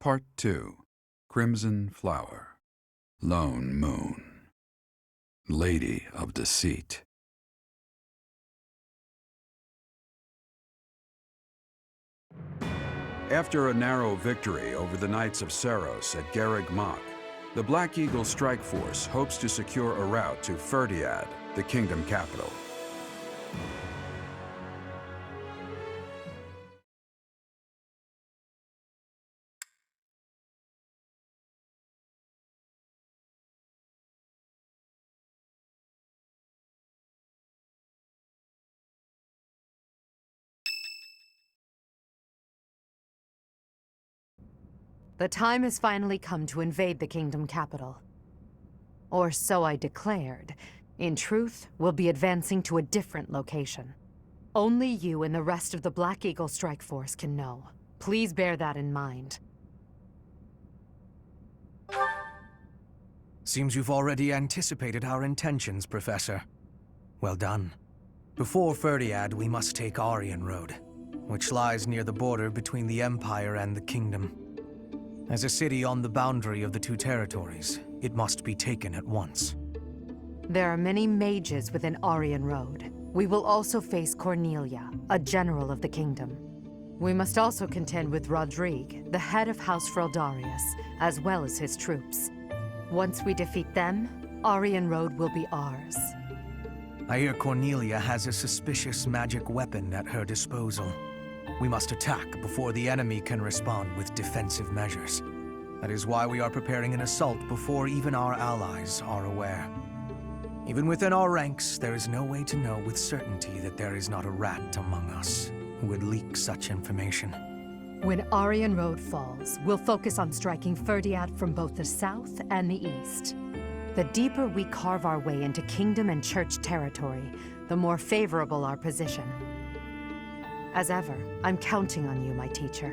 Part 2. Crimson Flower. Lone Moon. Lady of Deceit. After a narrow victory over the Knights of Seros at Garreg Mach, the Black Eagle Strike Force hopes to secure a route to Ferdiad, the kingdom capital. The time has finally come to invade the kingdom capital. Or so I declared. In truth, we'll be advancing to a different location. Only you and the rest of the Black Eagle Strike Force can know. Please bear that in mind. Seems you've already anticipated our intentions, Professor. Well done. Before Ferdiad, we must take Aryan Road, which lies near the border between the Empire and the Kingdom. As a city on the boundary of the two territories, it must be taken at once. There are many mages within Aryan Road. We will also face Cornelia, a general of the kingdom. We must also contend with Rodrigue, the head of House Freldarius, as well as his troops. Once we defeat them, Aryan Road will be ours. I hear Cornelia has a suspicious magic weapon at her disposal. We must attack before the enemy can respond with defensive measures. That is why we are preparing an assault before even our allies are aware. Even within our ranks, there is no way to know with certainty that there is not a rat among us who would leak such information. When Aryan Road falls, we'll focus on striking Ferdiad from both the south and the east. The deeper we carve our way into kingdom and church territory, the more favorable our position. As ever, I'm counting on you, my teacher.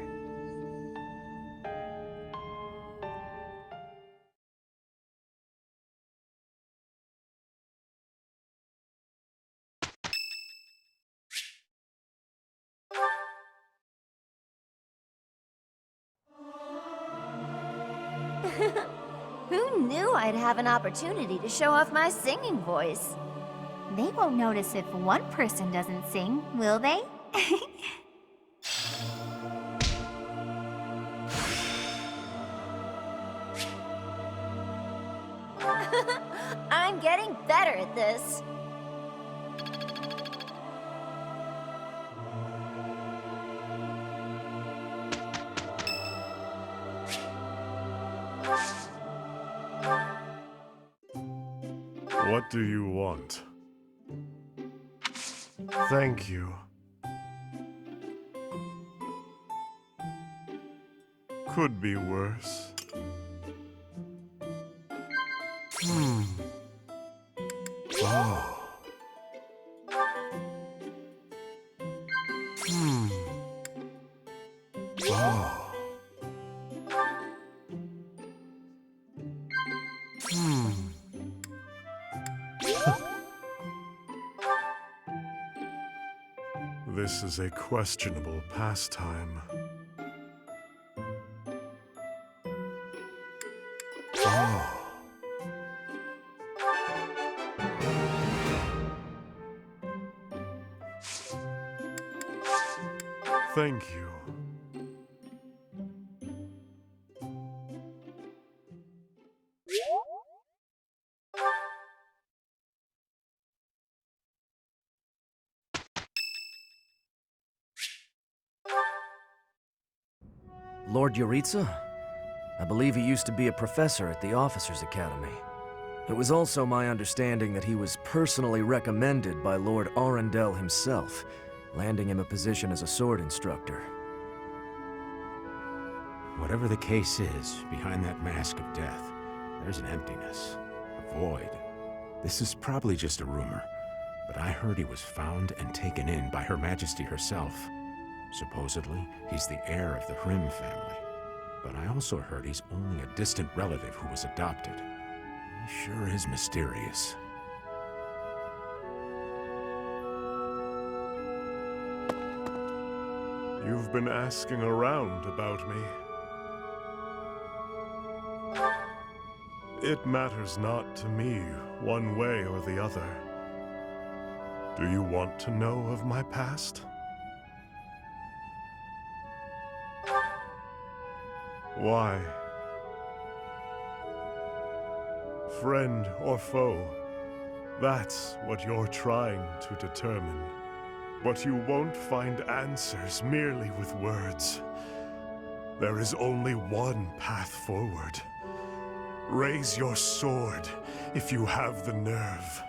Who knew I'd have an opportunity to show off my singing voice? They won't notice if one person doesn't sing, will they? I'm getting better at this. What do you want? Thank you. Could be worse. Oh. Oh. This is a questionable pastime. Oh. Thank you. Lord Yuritsa? I believe he used to be a professor at the Officers' Academy. It was also my understanding that he was personally recommended by Lord Arundel himself, landing him a position as a sword instructor. Whatever the case is, behind that mask of death, there's an emptiness, a void. This is probably just a rumor, but I heard he was found and taken in by Her Majesty herself. Supposedly, he's the heir of the Hrim family. But I also heard he's only a distant relative who was adopted. He sure is mysterious. You've been asking around about me. It matters not to me, one way or the other. Do you want to know of my past? Why? Friend or foe? That's what you're trying to determine. But you won't find answers merely with words. There is only one path forward. Raise your sword if you have the nerve.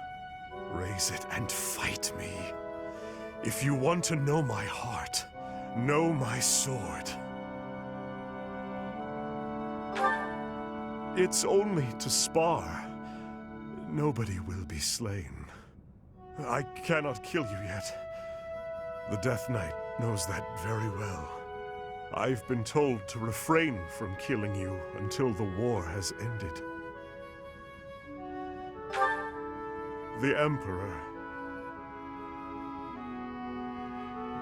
Raise it and fight me. If you want to know my heart, know my sword. It's only to spar. Nobody will be slain. I cannot kill you yet. The Death Knight knows that very well. I've been told to refrain from killing you until the war has ended. The Emperor.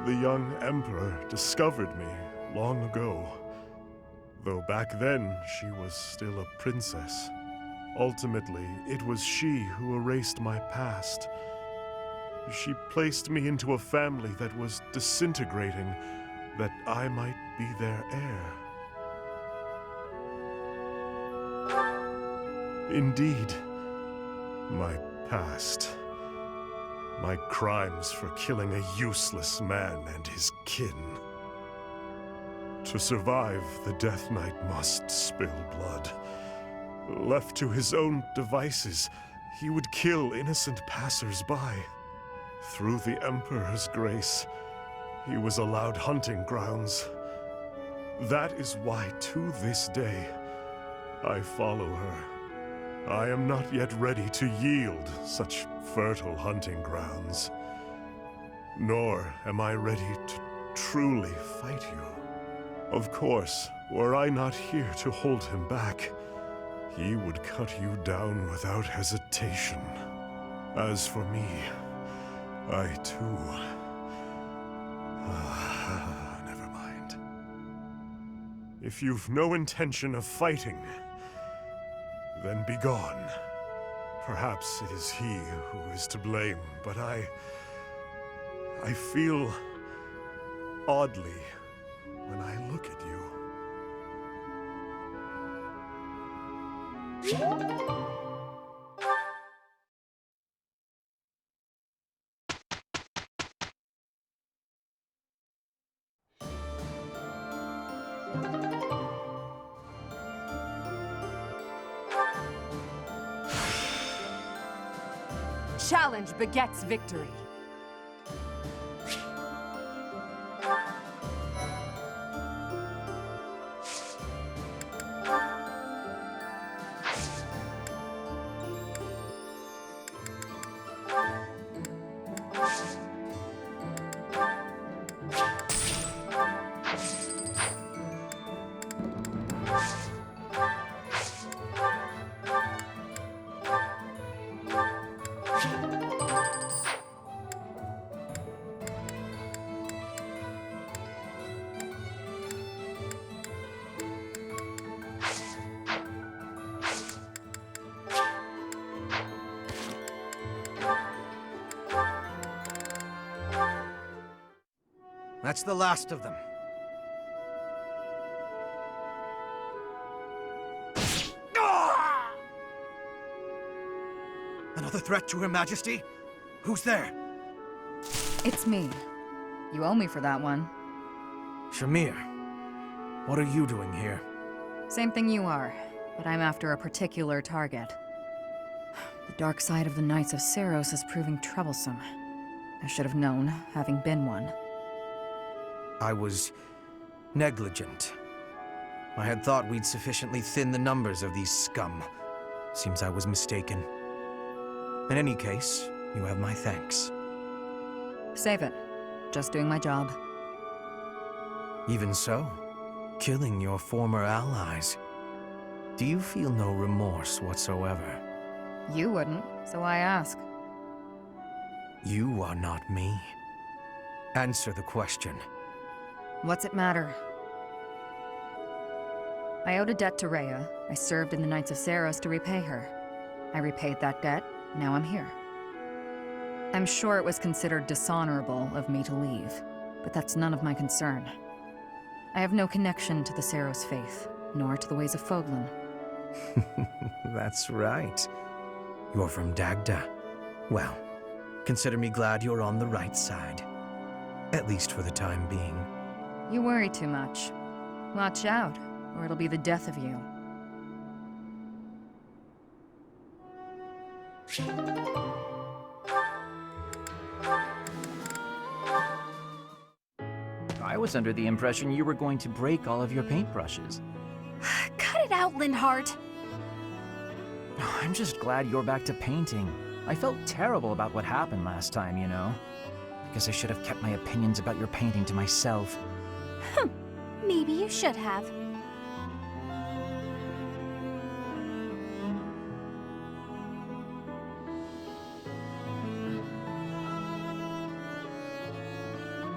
The young Emperor discovered me long ago. Though back then, she was still a princess. Ultimately, it was she who erased my past. She placed me into a family that was disintegrating, that I might be their heir. Indeed, my past. My crimes for killing a useless man and his kin. To survive, the Death Knight must spill blood. Left to his own devices, he would kill innocent passers-by. Through the Emperor's grace, he was allowed hunting grounds. That is why, to this day, I follow her. I am not yet ready to yield such fertile hunting grounds. Nor am I ready to truly fight you. Of course, were I not here to hold him back, he would cut you down without hesitation. As for me, I too... never mind. If you've no intention of fighting, then be gone. Perhaps it is he who is to blame, but I feel oddly when I look at you. Challenge begets victory. That's the last of them. Another threat to Her Majesty? Who's there? It's me. You owe me for that one. Shamir, what are you doing here? Same thing you are, but I'm after a particular target. The dark side of the Knights of Seiros is proving troublesome. I should have known, having been one. I was negligent. I had thought we'd sufficiently thinned the numbers of these scum. Seems I was mistaken. In any case, you have my thanks. Save it. Just doing my job. Even so, killing your former allies. Do you feel no remorse whatsoever? You wouldn't, so I ask. You are not me. Answer the question. What's it matter? I owed a debt to Rhea. I served in the Knights of Seiros to repay her. I repaid that debt, now I'm here. I'm sure it was considered dishonorable of me to leave, but that's none of my concern. I have no connection to the Seiros faith, nor to the ways of Foglin. That's right. You're from Dagda. Well, consider me glad you're on the right side. At least for the time being. You worry too much. Watch out, or it'll be the death of you. I was under the impression you were going to break all of your paintbrushes. Cut it out, Linhardt. I'm just glad you're back to painting. I felt terrible about what happened last time, you know. Guess I should have kept my opinions about your painting to myself. Maybe you should have.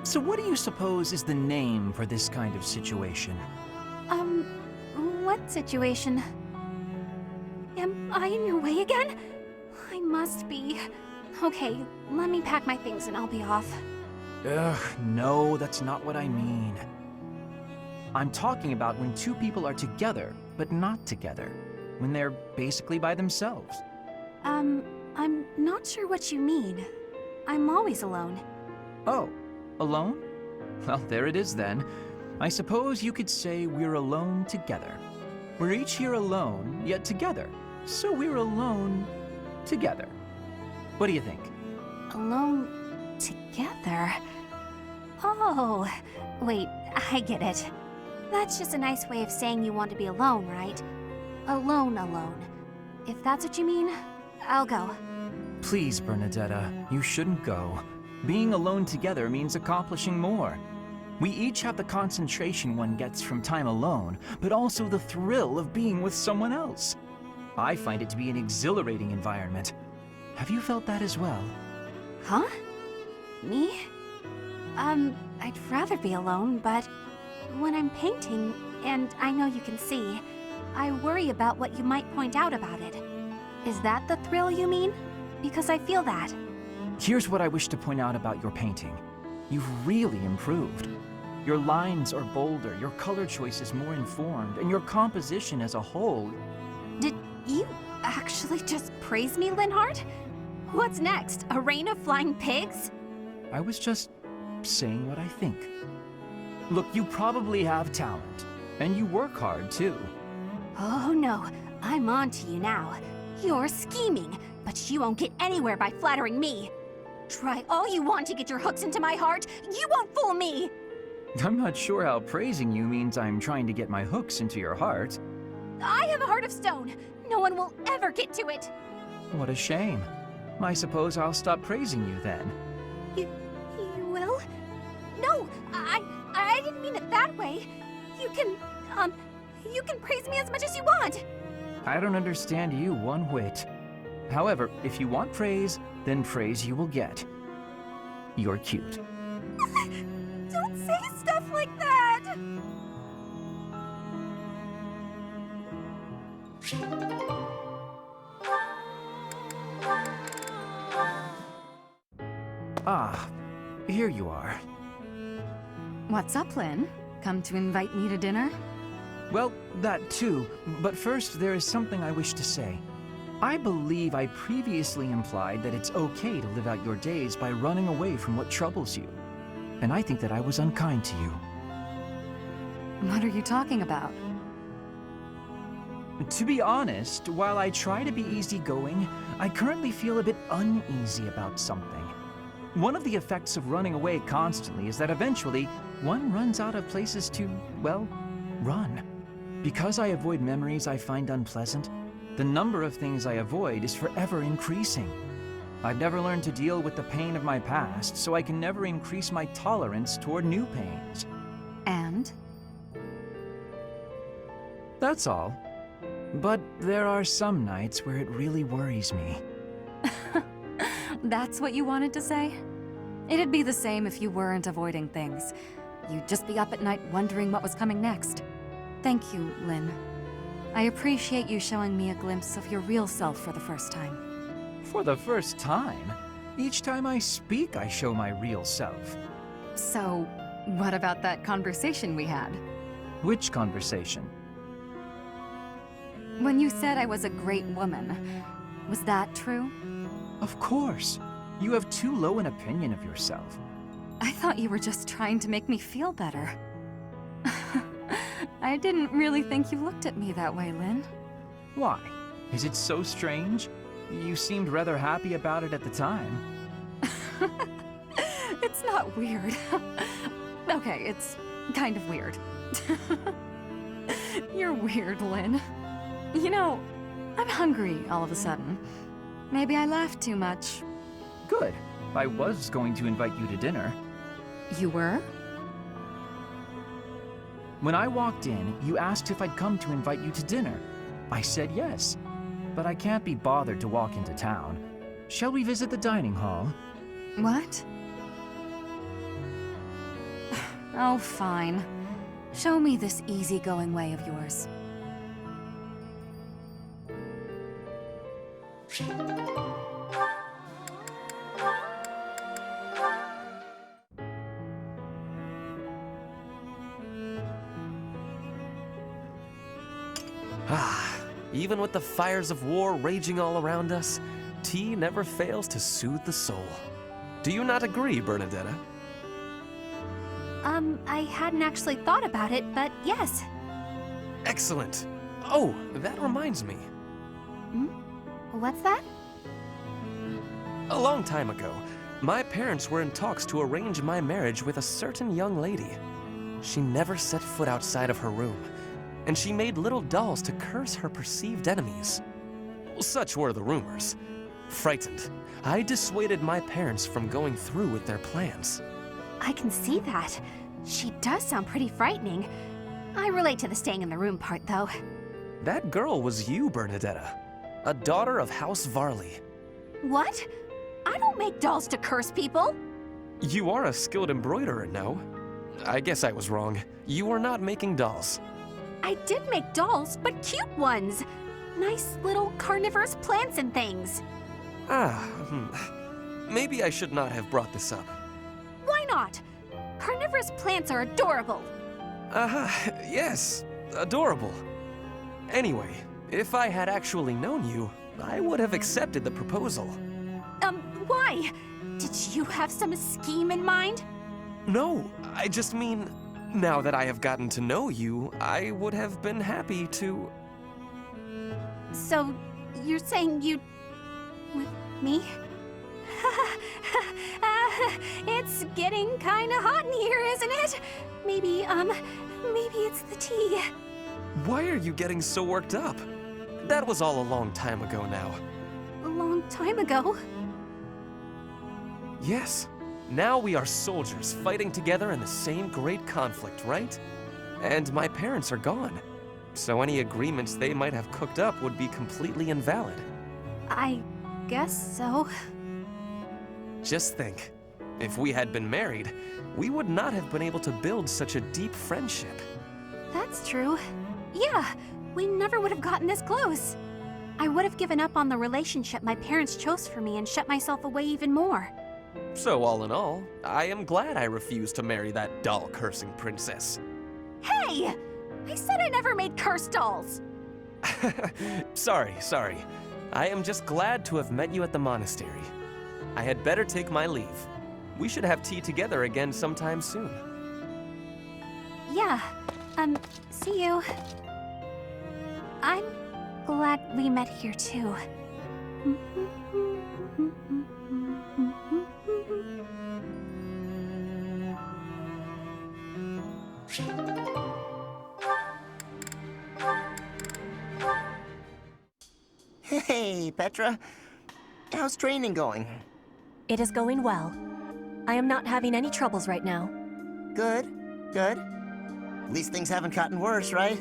So what do you suppose is the name for this kind of situation? What situation? Am I in your way again? I must be. Okay, let me pack my things and I'll be off. Ugh, no, that's not what I mean. I'm talking about when two people are together, but not together. When they're basically by themselves. I'm not sure what you mean. I'm always alone. Oh, alone? Well, there it is then. I suppose you could say we're alone together. We're each here alone, yet together. So we're alone together. What do you think? Alone together? Oh, wait, I get it. That's just a nice way of saying you want to be alone, right? Alone. If that's what you mean, I'll go. Please, Bernadetta, you shouldn't go. Being alone together means accomplishing more. We each have the concentration one gets from time alone, but also the thrill of being with someone else. I find it to be an exhilarating environment. Have you felt that as well? Huh? Me? I'd rather be alone, but when I'm painting, and I know you can see, I worry about what you might point out about it. Is that the thrill you mean? Because I feel that. Here's what I wish to point out about your painting. You've really improved. Your lines are bolder, your color choice is more informed, and your composition as a whole... Did you actually just praise me, Linhardt? What's next? A rain of flying pigs? I was just saying what I think. Look, you probably have talent, and you work hard too. Oh no, I'm on to you now. You're scheming, but you won't get anywhere by flattering me. Try all you want to get your hooks into my heart, you won't fool me! I'm not sure how praising you means I'm trying to get my hooks into your heart. I have a heart of stone. No one will ever get to it. What a shame. I suppose I'll stop praising you then. You will? No, I didn't mean it that way. You can praise me as much as you want. I don't understand you one whit. However, if you want praise, then praise you will get. You're cute. Don't say stuff like that! Ah, here you are. What's up, Lynn? Come to invite me to dinner? Well, that too, but first there is something I wish to say. I believe I previously implied that it's okay to live out your days by running away from what troubles you. And I think that I was unkind to you. What are you talking about? To be honest, while I try to be easygoing, I currently feel a bit uneasy about something. One of the effects of running away constantly is that eventually one runs out of places to, well, run. Because I avoid memories I find unpleasant, the number of things I avoid is forever increasing. I've never learned to deal with the pain of my past, so I can never increase my tolerance toward new pains. And? That's all. But there are some nights where it really worries me. That's what you wanted to say? It'd be the same if you weren't avoiding things. You'd just be up at night wondering what was coming next. Thank you, Lynn. I appreciate you showing me a glimpse of your real self for the first time. For the first time? Each time I speak, I show my real self. So, what about that conversation we had? Which conversation? When you said I was a great woman, was that true? Of course. You have too low an opinion of yourself. I thought you were just trying to make me feel better. I didn't really think you looked at me that way, Lynn. Why? Is it so strange? You seemed rather happy about it at the time. It's not weird. Okay, it's kind of weird. You're weird, Lynn. You know, I'm hungry all of a sudden. Maybe I laughed too much. Good. I was going to invite you to dinner. You were? When I walked in, you asked if I'd come to invite you to dinner. I said yes, but I can't be bothered to walk into town. Shall we visit the dining hall? What? Oh, fine. Show me this easygoing way of yours. Even with the fires of war raging all around us, tea never fails to soothe the soul. Do you not agree, Bernadetta? I hadn't actually thought about it, but yes. Excellent. Oh, that reminds me. What's that? A long time ago, my parents were in talks to arrange my marriage with a certain young lady. She never set foot outside of her room, and she made little dolls to curse her perceived enemies. Such were the rumors. Frightened, I dissuaded my parents from going through with their plans. I can see that. She does sound pretty frightening. I relate to the staying in the room part, though. That girl was you, Bernadetta, a daughter of House Varley. What? I don't make dolls to curse people. You are a skilled embroiderer, no? I guess I was wrong. You were not making dolls. I did make dolls, but cute ones. Nice little carnivorous plants and things. Maybe I should not have brought this up. Why not? Carnivorous plants are adorable. Yes, adorable. Anyway, if I had actually known you, I would have accepted the proposal. Why? Did you have some scheme in mind? No, I just mean, now that I have gotten to know you, I would have been happy to... So, you're saying you'd... with me? It's getting kinda hot in here, isn't it? Maybe it's the tea. Why are you getting so worked up? That was all a long time ago now. A long time ago? Yes. Now we are soldiers fighting together in the same great conflict, right? And my parents are gone. So any agreements they might have cooked up would be completely invalid. I guess so. Just think, if we had been married, we would not have been able to build such a deep friendship. That's true. Yeah, we never would have gotten this close. I would have given up on the relationship my parents chose for me and shut myself away even more. So all in all, I am glad I refused to marry that doll-cursing princess. Hey! I said I never made cursed dolls! Sorry. I am just glad to have met you at the monastery. I had better take my leave. We should have tea together again sometime soon. Yeah, see you. I'm glad we met here too. Hey, Petra. How's training going? It is going well. I am not having any troubles right now. Good. At least things haven't gotten worse, right?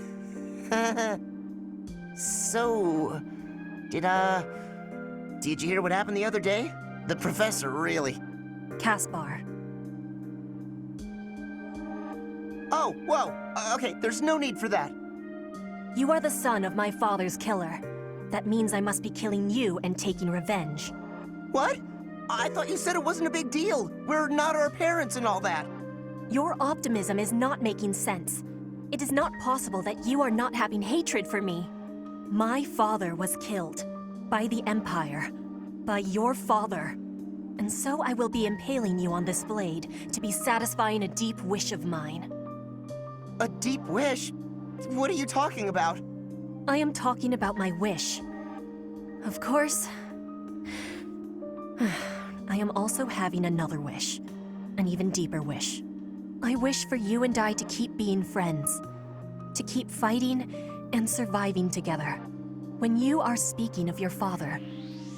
So, did you hear what happened the other day? The professor, really. Caspar. Oh, whoa. Okay, there's no need for that. You are the son of my father's killer. That means I must be killing you and taking revenge. What? I thought you said it wasn't a big deal. We're not our parents and all that. Your optimism is not making sense. It is not possible that you are not having hatred for me. My father was killed. By the Empire. By your father. And so I will be impaling you on this blade to be satisfying a deep wish of mine. A deep wish? What are you talking about? I am talking about my wish. Of course, I am also having another wish. An even deeper wish. I wish for you and I to keep being friends. To keep fighting and surviving together. When you are speaking of your father,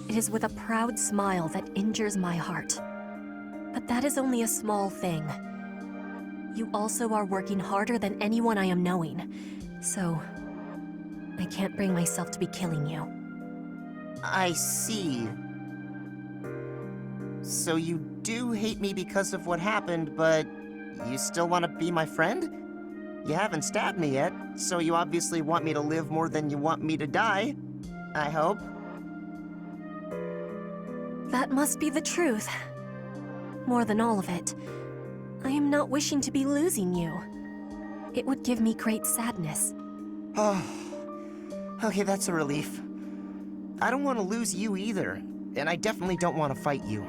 it is with a proud smile that injures my heart. But that is only a small thing. You also are working harder than anyone I am knowing, so I can't bring myself to be killing you. I see. So you do hate me because of what happened, but you still want to be my friend? You haven't stabbed me yet, so you obviously want me to live more than you want me to die. I hope. That must be the truth. More than all of it, I am not wishing to be losing you. It would give me great sadness. Oh, okay, that's a relief. I don't want to lose you either, and I definitely don't want to fight you.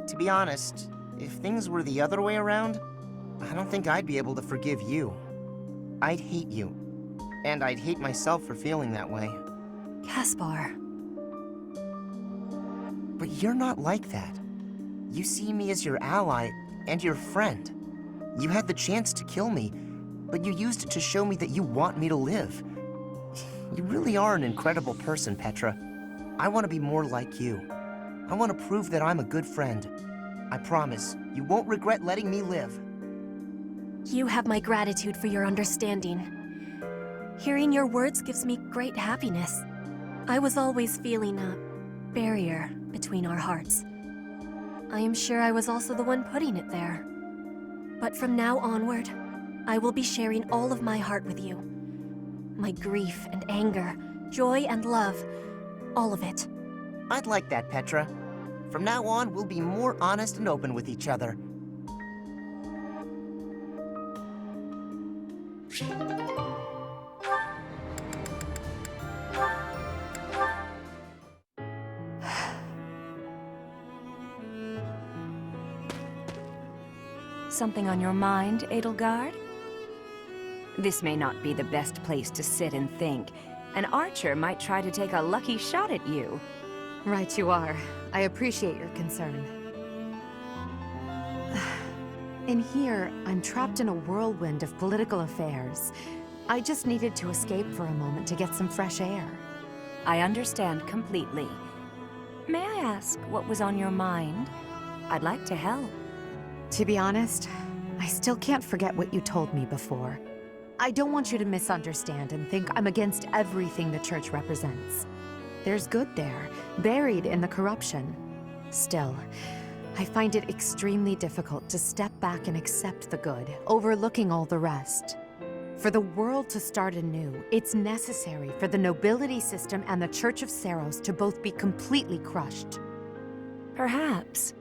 To be honest, if things were the other way around, I don't think I'd be able to forgive you. I'd hate you, and I'd hate myself for feeling that way. Caspar. But you're not like that. You see me as your ally and your friend. You had the chance to kill me, but you used it to show me that you want me to live. You really are an incredible person, Petra. I want to be more like you. I want to prove that I'm a good friend. I promise, you won't regret letting me live. You have my gratitude for your understanding. Hearing your words gives me great happiness. I was always feeling a barrier between our hearts. I am sure I was also the one putting it there. But from now onward, I will be sharing all of my heart with you. My grief and anger, joy and love, all of it. I'd like that, Petra. From now on, we'll be more honest and open with each other. Something on your mind, Edelgard? This may not be the best place to sit and think. An archer might try to take a lucky shot at you. Right you are. I appreciate your concern. In here, I'm trapped in a whirlwind of political affairs. I just needed to escape for a moment to get some fresh air. I understand completely. May I ask what was on your mind? I'd like to help. To be honest, I still can't forget what you told me before. I don't want you to misunderstand and think I'm against everything the Church represents. There's good there, buried in the corruption. Still, I find it extremely difficult to step back and accept the good, overlooking all the rest. For the world to start anew, it's necessary for the nobility system and the Church of Seiros to both be completely crushed. Perhaps.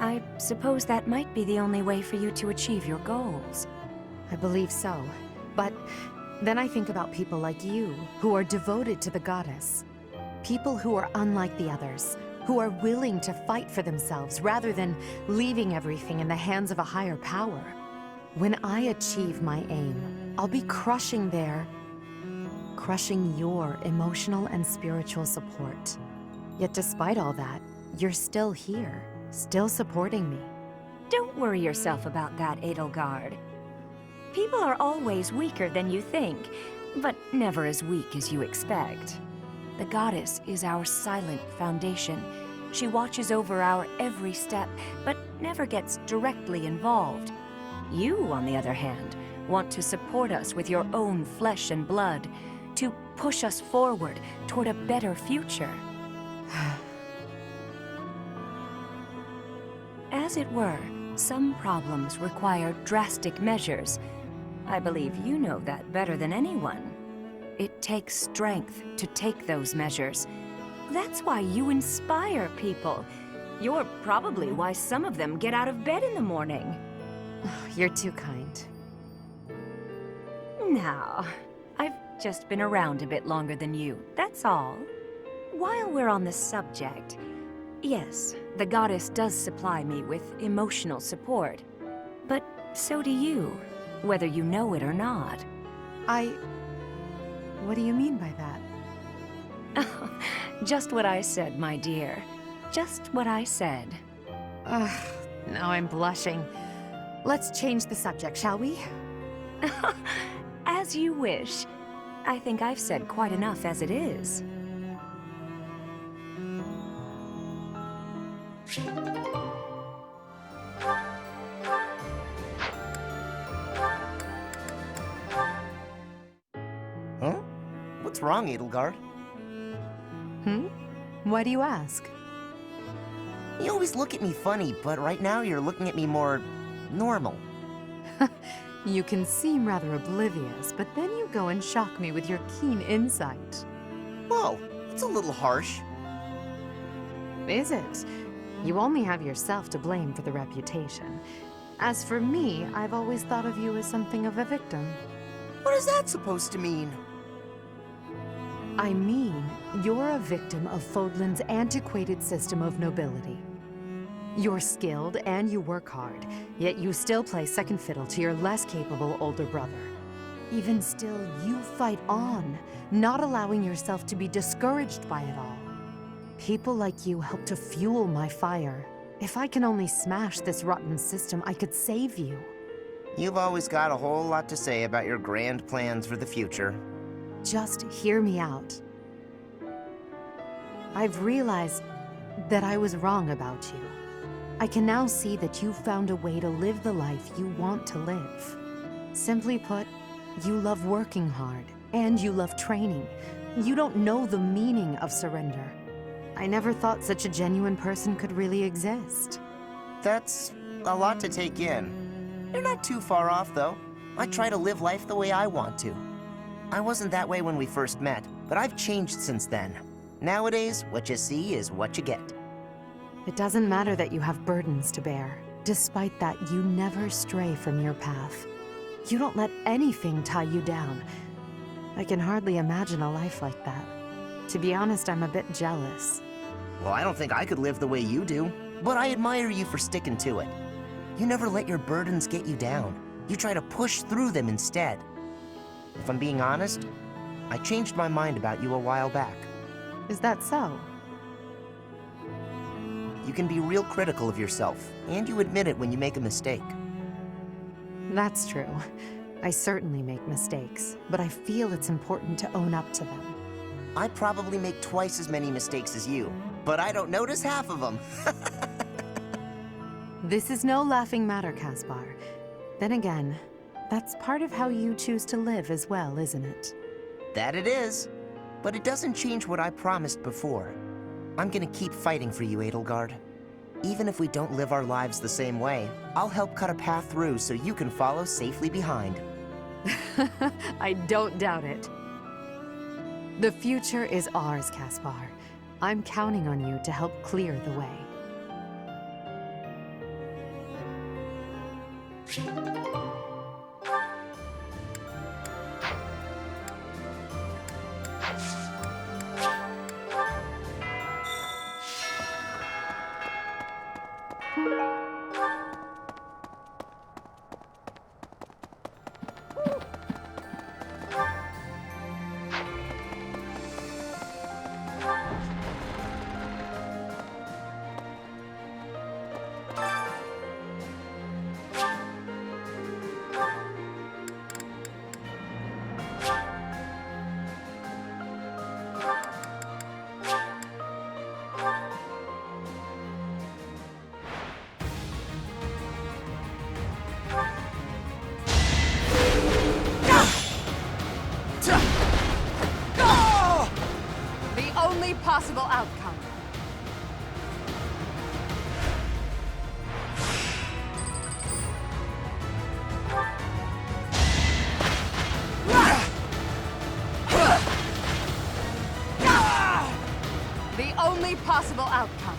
I suppose that might be the only way for you to achieve your goals. I believe so. But then I think about people like you, who are devoted to the goddess. People who are unlike the others, who are willing to fight for themselves rather than leaving everything in the hands of a higher power. When I achieve my aim, I'll be crushing your emotional and spiritual support. Yet despite all that, you're still here. Still supporting me. Don't worry yourself about that, Edelgard. People are always weaker than you think, but never as weak as you expect. The goddess is our silent foundation. She watches over our every step, but never gets directly involved. You, on the other hand, want to support us with your own flesh and blood, to push us forward toward a better future. As it were, some problems require drastic measures. I believe you know that better than anyone. It takes strength to take those measures. That's why you inspire people. You're probably why some of them get out of bed in the morning. You're too kind. Now, I've just been around a bit longer than you, that's all. While we're on the subject, yes, the goddess does supply me with emotional support. But so do you, whether you know it or not. What do you mean by that? Just what I said, my dear. Just what I said. Now I'm blushing. Let's change the subject, shall we? As you wish. I think I've said quite enough as it is. Huh? What's wrong, Edelgard? Why do you ask? You always look at me funny, but right now you're looking at me more normal. You can seem rather oblivious, but then you go and shock me with your keen insight. Whoa, that's a little harsh. Is it? You only have yourself to blame for the reputation. As for me, I've always thought of you as something of a victim. What is that supposed to mean? I mean, you're a victim of Fodlan's antiquated system of nobility. You're skilled and you work hard, yet you still play second fiddle to your less capable older brother. Even still, you fight on, not allowing yourself to be discouraged by it all. People like you help to fuel my fire. If I can only smash this rotten system, I could save you. You've always got a whole lot to say about your grand plans for the future. Just hear me out. I've realized that I was wrong about you. I can now see that you've found a way to live the life you want to live. Simply put, you love working hard, and you love training. You don't know the meaning of surrender. I never thought such a genuine person could really exist. That's a lot to take in. You're not too far off, though. I try to live life the way I want to. I wasn't that way when we first met, but I've changed since then. Nowadays, what you see is what you get. It doesn't matter that you have burdens to bear. Despite that, you never stray from your path. You don't let anything tie you down. I can hardly imagine a life like that. To be honest, I'm a bit jealous. Well, I don't think I could live the way you do, but I admire you for sticking to it. You never let your burdens get you down. You try to push through them instead. If I'm being honest, I changed my mind about you a while back. Is that so? You can be real critical of yourself, and you admit it when you make a mistake. That's true. I certainly make mistakes, but I feel it's important to own up to them. I probably make twice as many mistakes as you, but I don't notice half of them. This is no laughing matter, Caspar. Then again, that's part of how you choose to live as well, isn't it? That it is. But it doesn't change what I promised before. I'm gonna keep fighting for you, Edelgard. Even if we don't live our lives the same way, I'll help cut a path through so you can follow safely behind. I don't doubt it. The future is ours, Caspar. I'm counting on you to help clear the way. possible outcome.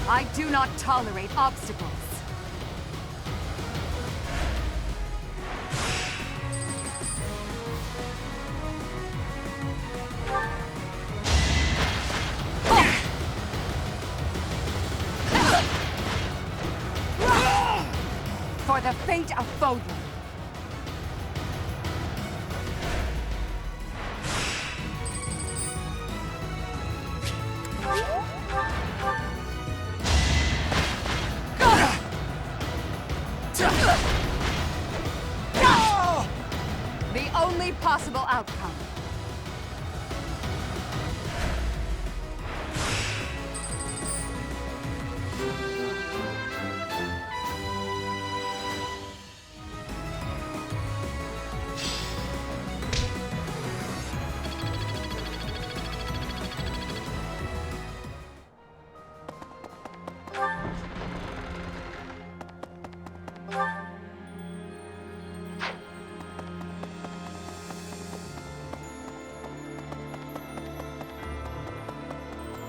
I do not tolerate obstacles. For the fate of Fodlan. The only possible outcome.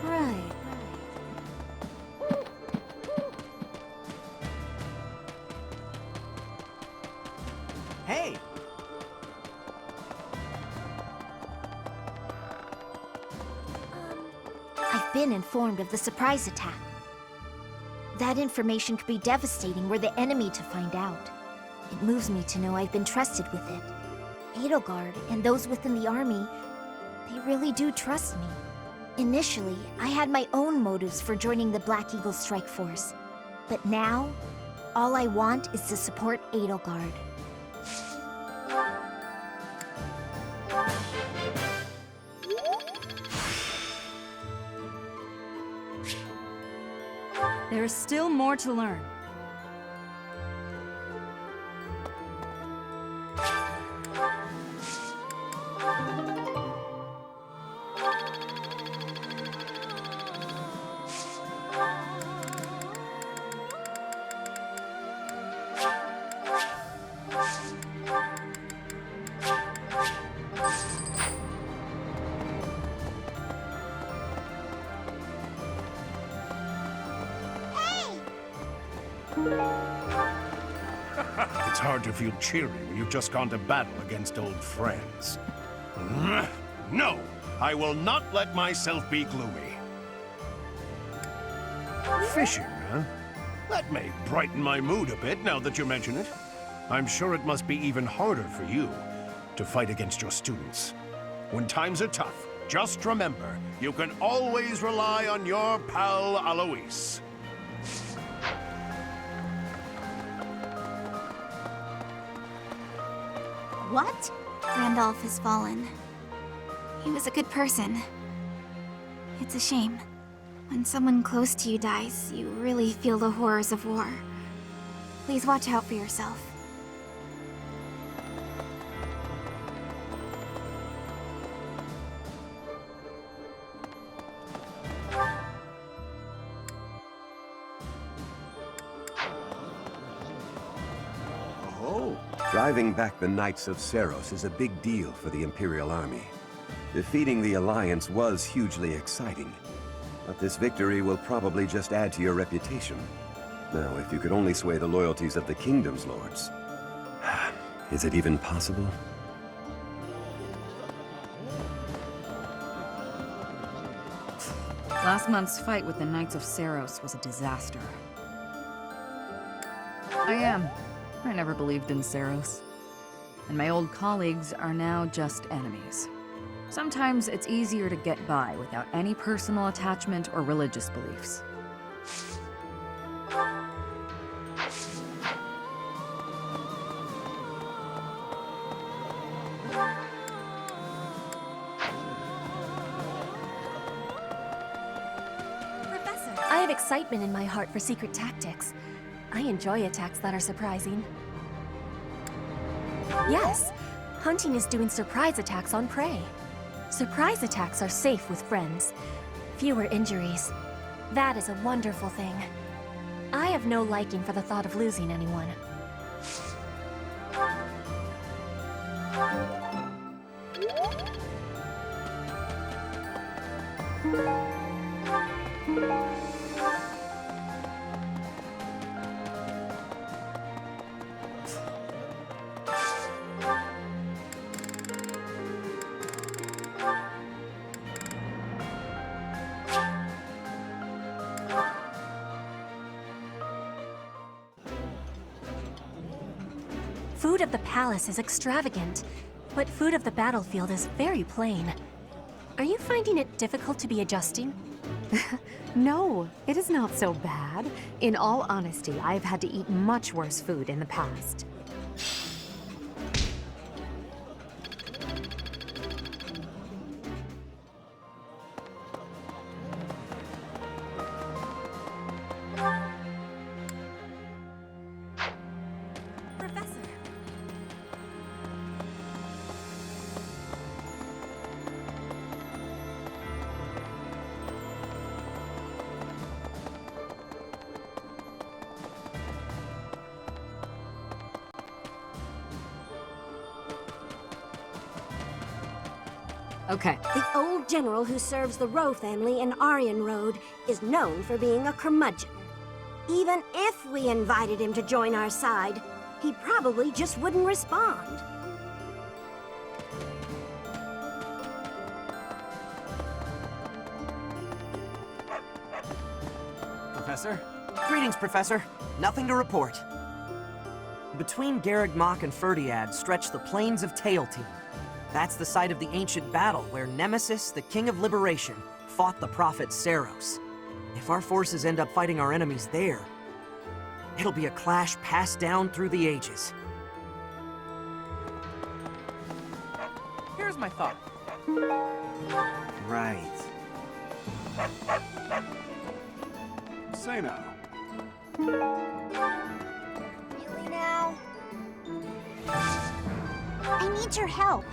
Right. Hey! I've been informed of the surprise attack. That information could be devastating were the enemy to find out. It moves me to know I've been trusted with it. Edelgard and those within the army, they really do trust me. Initially, I had my own motives for joining the Black Eagle Strike Force. But now, all I want is to support Edelgard. There is still more to learn. It's hard to feel cheery when you've just gone to battle against old friends. No! I will not let myself be gloomy. Fishing, huh? That may brighten my mood a bit now that you mention it. I'm sure it must be even harder for you to fight against your students. When times are tough, just remember, you can always rely on your pal Alois. What? Randolph has fallen. He was a good person. It's a shame. When someone close to you dies, you really feel the horrors of war. Please watch out for yourself. Driving back the Knights of Seros is a big deal for the Imperial Army. Defeating the Alliance was hugely exciting, but this victory will probably just add to your reputation. Now, if you could only sway the loyalties of the Kingdom's lords. Is it even possible? Last month's fight with the Knights of Seros was a disaster. I never believed in Seros. And my old colleagues are now just enemies. Sometimes it's easier to get by without any personal attachment or religious beliefs. Professor, I have excitement in my heart for secret tactics. I enjoy attacks that are surprising. Yes, hunting is doing surprise attacks on prey. Surprise attacks are safe with friends. Fewer injuries. That is a wonderful thing. I have no liking for the thought of losing anyone. Food of the palace is extravagant, but food of the battlefield is very plain. Are you finding it difficult to be adjusting? No, it is not so bad. In all honesty, I have had to eat much worse food in the past. Okay. The old general who serves the Rowe family in Aryan Road is known for being a curmudgeon. Even if we invited him to join our side, he probably just wouldn't respond. Professor? Greetings, Professor. Nothing to report. Between Garreg Mach and Ferdiad stretch the plains of Teal'c. That's the site of the ancient battle where Nemesis, the King of Liberation, fought the prophet Saros. If our forces end up fighting our enemies there, it'll be a clash passed down through the ages. Here's my thought. Right. Say now. Really now? I need your help.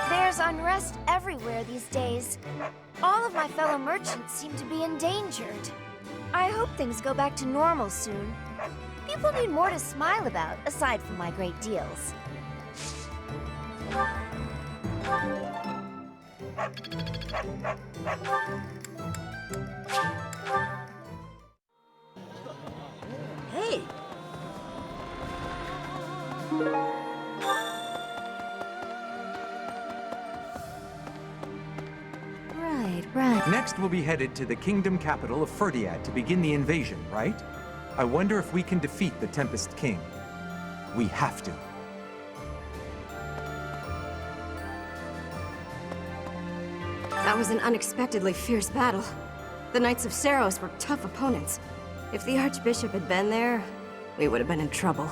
There's unrest everywhere these days. All of my fellow merchants seem to be endangered. I hope things go back to normal soon. People need more to smile about, aside from my great deals. Hey! Right. Next, we'll be headed to the kingdom capital of Ferdiad to begin the invasion, right? I wonder if we can defeat the Tempest King. We have to. That was an unexpectedly fierce battle. The Knights of Saros were tough opponents. If the Archbishop had been there, we would have been in trouble.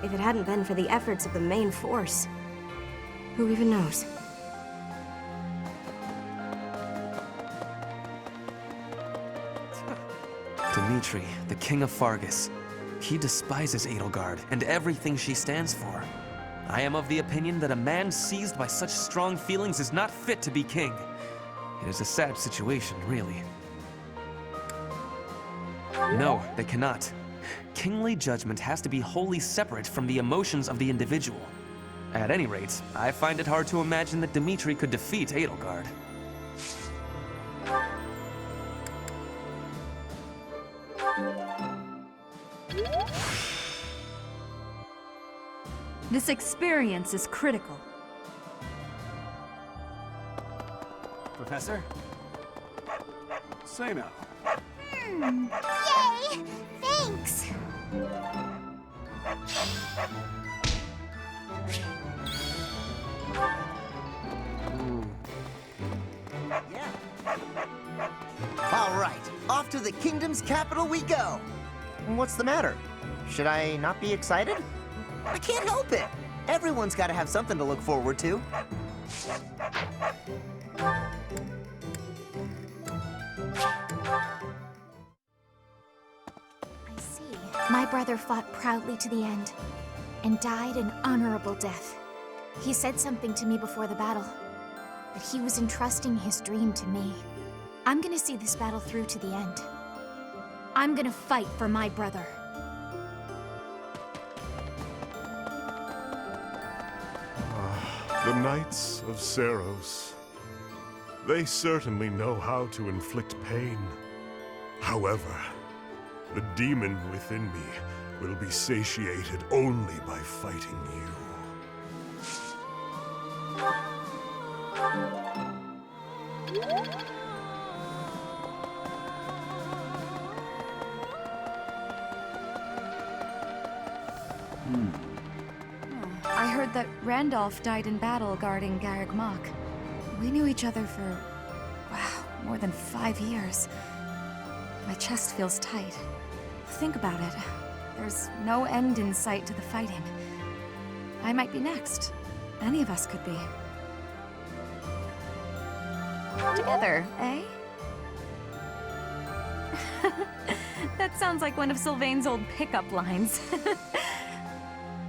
If it hadn't been for the efforts of the main force, who even knows? Dimitri, the King of Fargus. He despises Edelgard and everything she stands for. I am of the opinion that a man seized by such strong feelings is not fit to be king. It is a sad situation, really. No, they cannot. Kingly judgment has to be wholly separate from the emotions of the individual. At any rate, I find it hard to imagine that Dimitri could defeat Edelgard. This experience is critical. Professor? Say now. Yay! Thanks! All right, off to the kingdom's capital we go. What's the matter? Should I not be excited? I can't help it. Everyone's got to have something to look forward to. I see. My brother fought proudly to the end and died an honorable death. He said something to me before the battle. but he was entrusting his dream to me. I'm gonna see this battle through to the end. I'm gonna fight for my brother. The Knights of Seiros. They certainly know how to inflict pain. However, the demon within me will be satiated only by fighting you. I heard that Randolph died in battle guarding Garreg Mach. We knew each other for, wow, more than 5 years. My chest feels tight. Think about it. There's no end in sight to the fighting. I might be next. Any of us could be. Together, eh? That sounds like one of Sylvain's old pickup lines.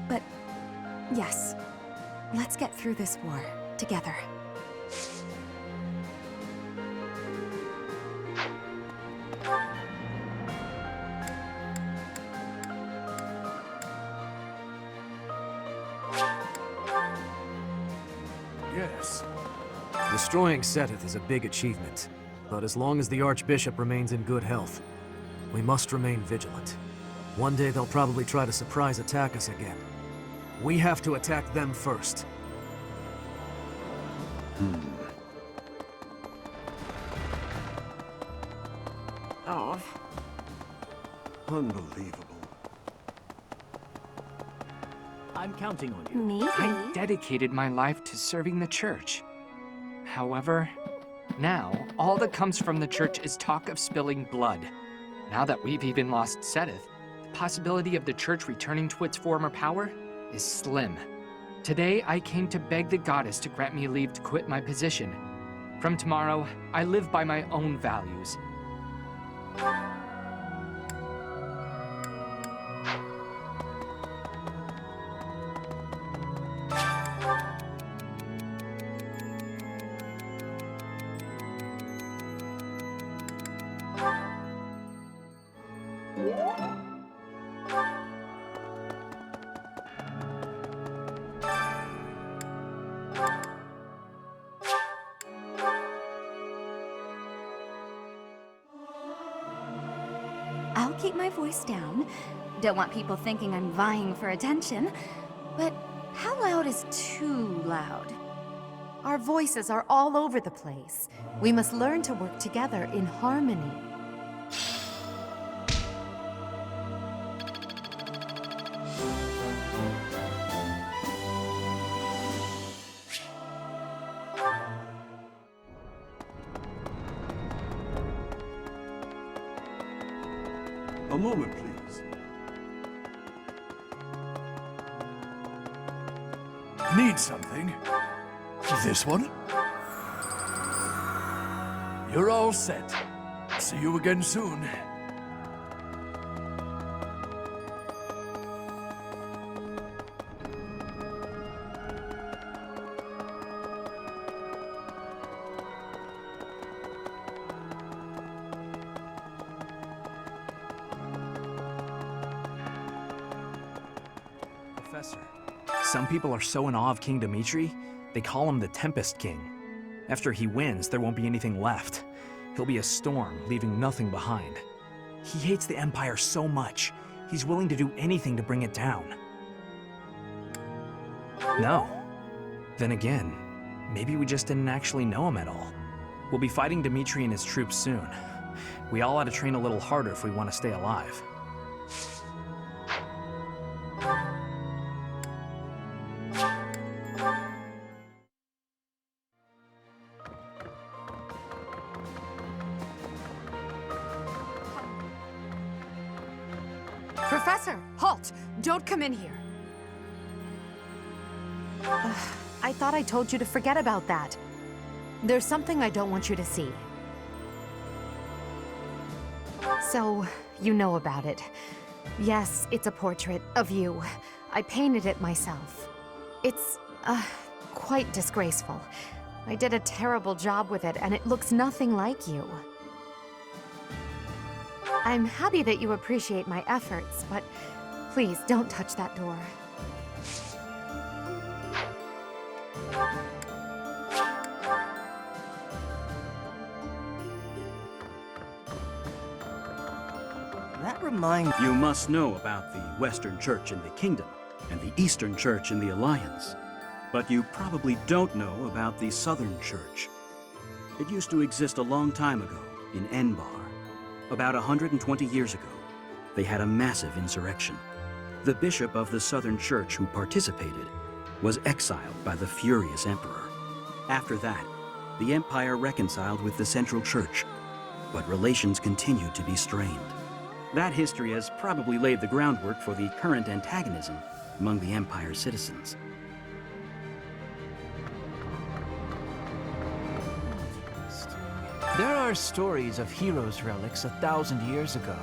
But yes, let's get through this war together. Yes. Destroying Seteth is a big achievement, but as long as the Archbishop remains in good health, we must remain vigilant. One day they'll probably try to surprise attack us again. We have to attack them first. Oh. Unbelievable. I'm counting on you. Me? I dedicated my life to serving the church. However, now, all that comes from the church is talk of spilling blood. Now that we've even lost Seteth, the possibility of the church returning to its former power is slim. Today, I came to beg the goddess to grant me leave to quit my position. From tomorrow, I live by my own values. I'll keep my voice down. Don't want people thinking I'm vying for attention. But how loud is too loud? Our voices are all over the place. We must learn to work together in harmony. A moment, please. Need something? This one? You're all set. See you again soon. Professor, some people are so in awe of King Dimitri, they call him the Tempest King. After he wins, there won't be anything left. He'll be a storm, leaving nothing behind. He hates the Empire so much, he's willing to do anything to bring it down. No. Then again, maybe we just didn't actually know him at all. We'll be fighting Dimitri and his troops soon. We all ought to train a little harder if we want to stay alive. Professor, halt! Don't come in here. I thought I told you to forget about that. There's something I don't want you to see. So, you know about it. Yes, it's a portrait of you. I painted it myself. It's, quite disgraceful. I did a terrible job with it, and it looks nothing like you. I'm happy that you appreciate my efforts, but please don't touch that door. That reminds... You must know about the Western Church in the Kingdom and the Eastern Church in the Alliance. But you probably don't know about the Southern Church. It used to exist a long time ago in Enbar. About 120 years ago, they had a massive insurrection. The bishop of the Southern Church who participated was exiled by the furious emperor. After that, the empire reconciled with the Central Church, but relations continued to be strained. That history has probably laid the groundwork for the current antagonism among the Empire's citizens. There are stories of heroes' relics 1,000 years ago,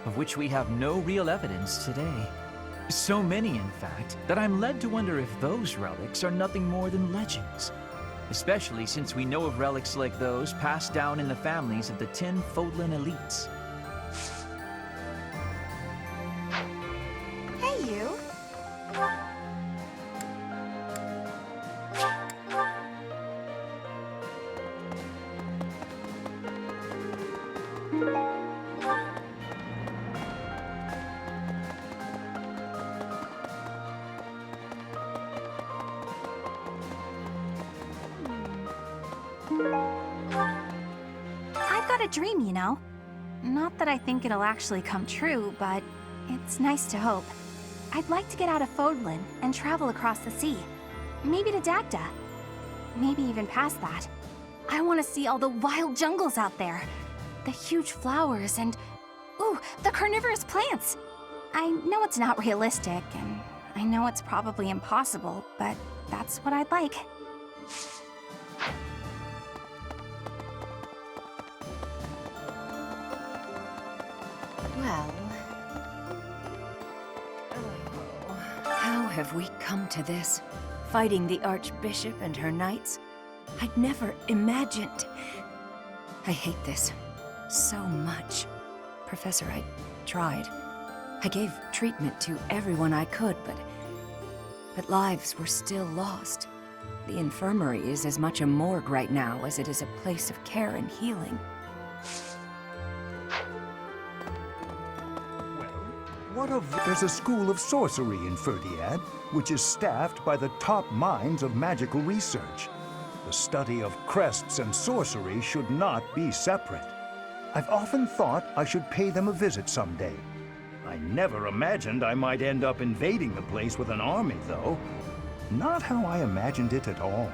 of which we have no real evidence today. So many, in fact, that I'm led to wonder if those relics are nothing more than legends. Especially since we know of relics like those passed down in the families of the 10 Fodlan elites. Hey, you. I've got a dream, you know. Not that I think it'll actually come true, but it's nice to hope. I'd like to get out of Fodlan and travel across the sea. Maybe to Dagda. Maybe even past that. I want to see all the wild jungles out there. The huge flowers and... ooh, the carnivorous plants! I know it's not realistic, and I know it's probably impossible, but that's what I'd like. Well... how have we come to this? Fighting the Archbishop and her knights? I'd never imagined. I hate this so much. Professor, I tried. I gave treatment to everyone I could, but lives were still lost. The infirmary is as much a morgue right now as it is a place of care and healing. What of... There's a school of sorcery in Ferdiad, which is staffed by the top minds of magical research. The study of crests and sorcery should not be separate. I've often thought I should pay them a visit someday. I never imagined I might end up invading the place with an army, though. Not how I imagined it at all.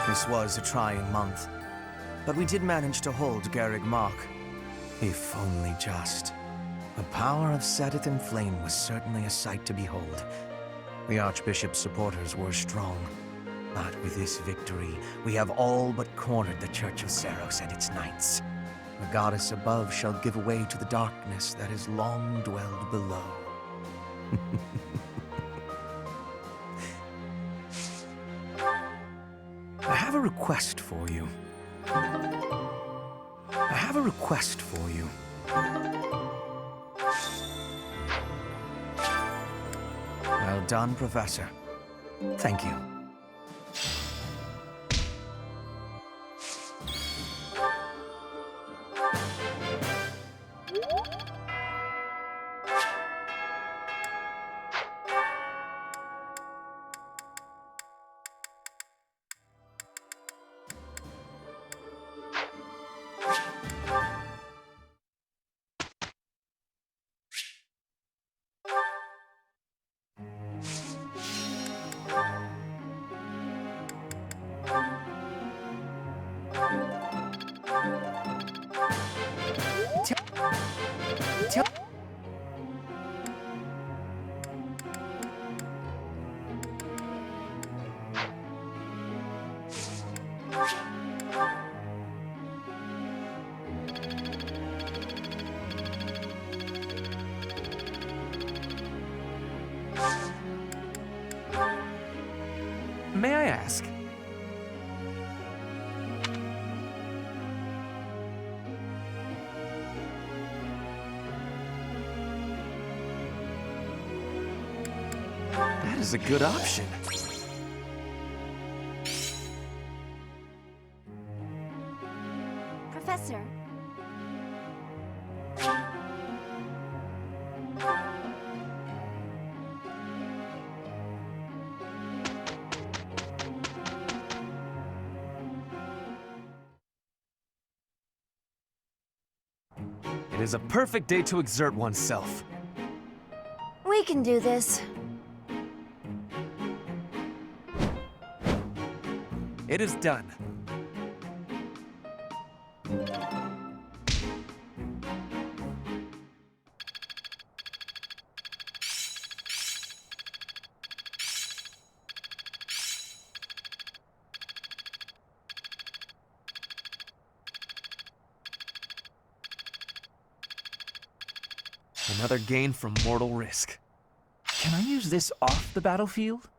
This was a trying month, but we did manage to hold Garreg Mach. If only just. The power of Sadith Flame was certainly a sight to behold. The Archbishop's supporters were strong, but with this victory, we have all but cornered the Church of Seros and its knights. The goddess above shall give way to the darkness that has long dwelled below. I have a request for you. I have a request for you. Well done, Professor. Thank you. is a good option. Professor. It is a perfect day to exert oneself. We can do this. It is done. Another gain from mortal risk. Can I use this off the battlefield?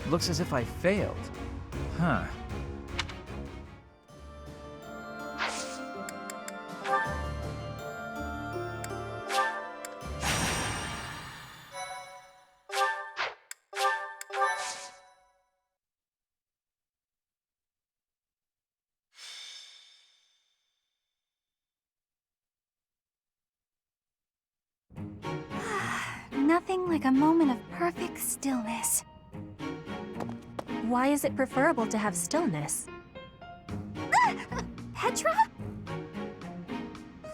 Looks as if I failed. Huh. Nothing like a moment of perfect stillness. Why is it preferable to have stillness? Petra?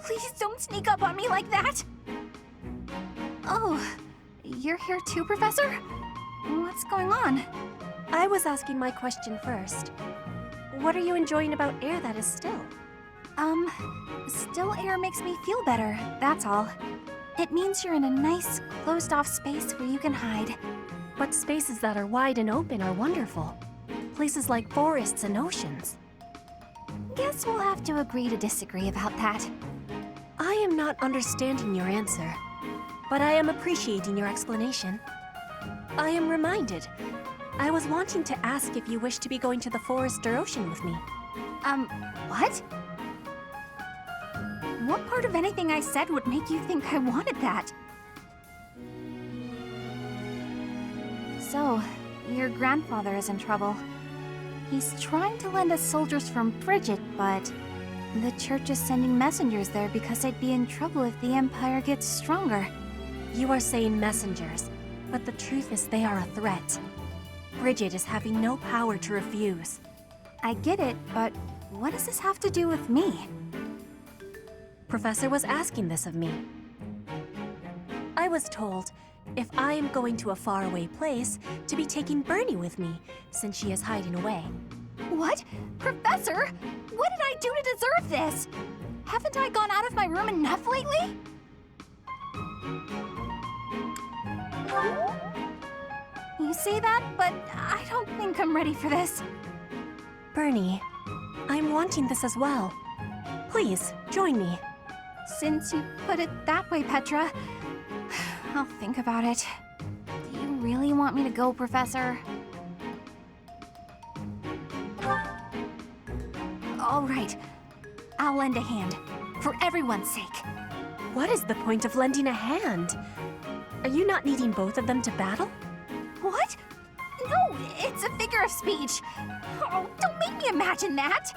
Please don't sneak up on me like that! Oh, you're here too, Professor? What's going on? I was asking my question first. What are you enjoying about air that is still? Still air makes me feel better, that's all. It means you're in a nice, closed-off space where you can hide. But spaces that are wide and open are wonderful. Places like forests and oceans. Guess we'll have to agree to disagree about that. I am not understanding your answer, but I am appreciating your explanation. I am reminded. I was wanting to ask if you wish to be going to the forest or ocean with me. What? What part of anything I said would make you think I wanted that? So, your grandfather is in trouble. He's trying to lend us soldiers from Bridget, but the church is sending messengers there because they'd be in trouble if the Empire gets stronger. You are saying messengers, but the truth is they are a threat. Bridget is having no power to refuse. I get it, but what does this have to do with me? Professor was asking this of me. I was told, if I am going to a faraway place, to be taking Bernie with me, since she is hiding away. What? Professor? What did I do to deserve this? Haven't I gone out of my room enough lately? You say that, but I don't think I'm ready for this. Bernie, I'm wanting this as well. Please, join me. Since you put it that way, Petra, I'll think about it. Do you really want me to go, Professor? All right. I'll lend a hand. For everyone's sake. What is the point of lending a hand? Are you not needing both of them to battle? What? No, it's a figure of speech. Oh, don't make me imagine that.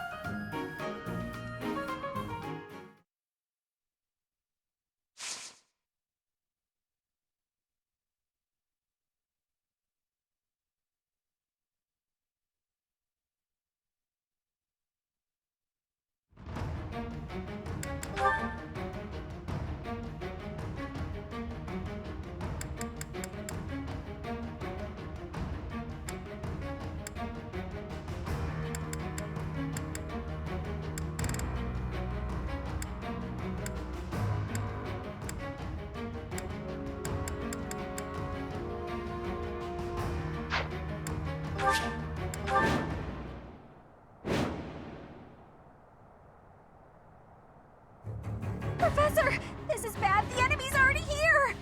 Professor! This is bad! The enemy's already here!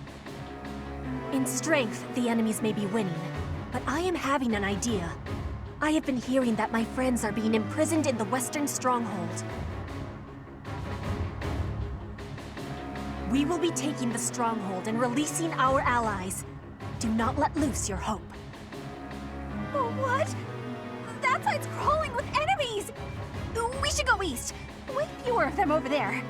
In strength, the enemies may be winning, but I am having an idea. I have been hearing that my friends are being imprisoned in the Western Stronghold. We will be taking the Stronghold and releasing our allies. Do not let loose your hope. What? That side's crawling with enemies! We should go east. Way fewer of them over there.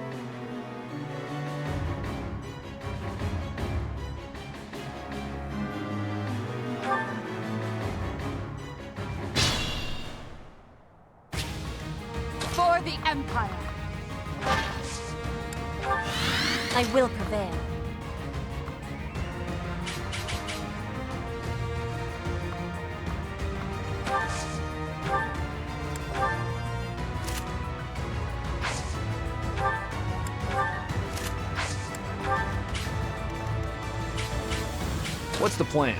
For the Empire! I will prevail. What's the plan?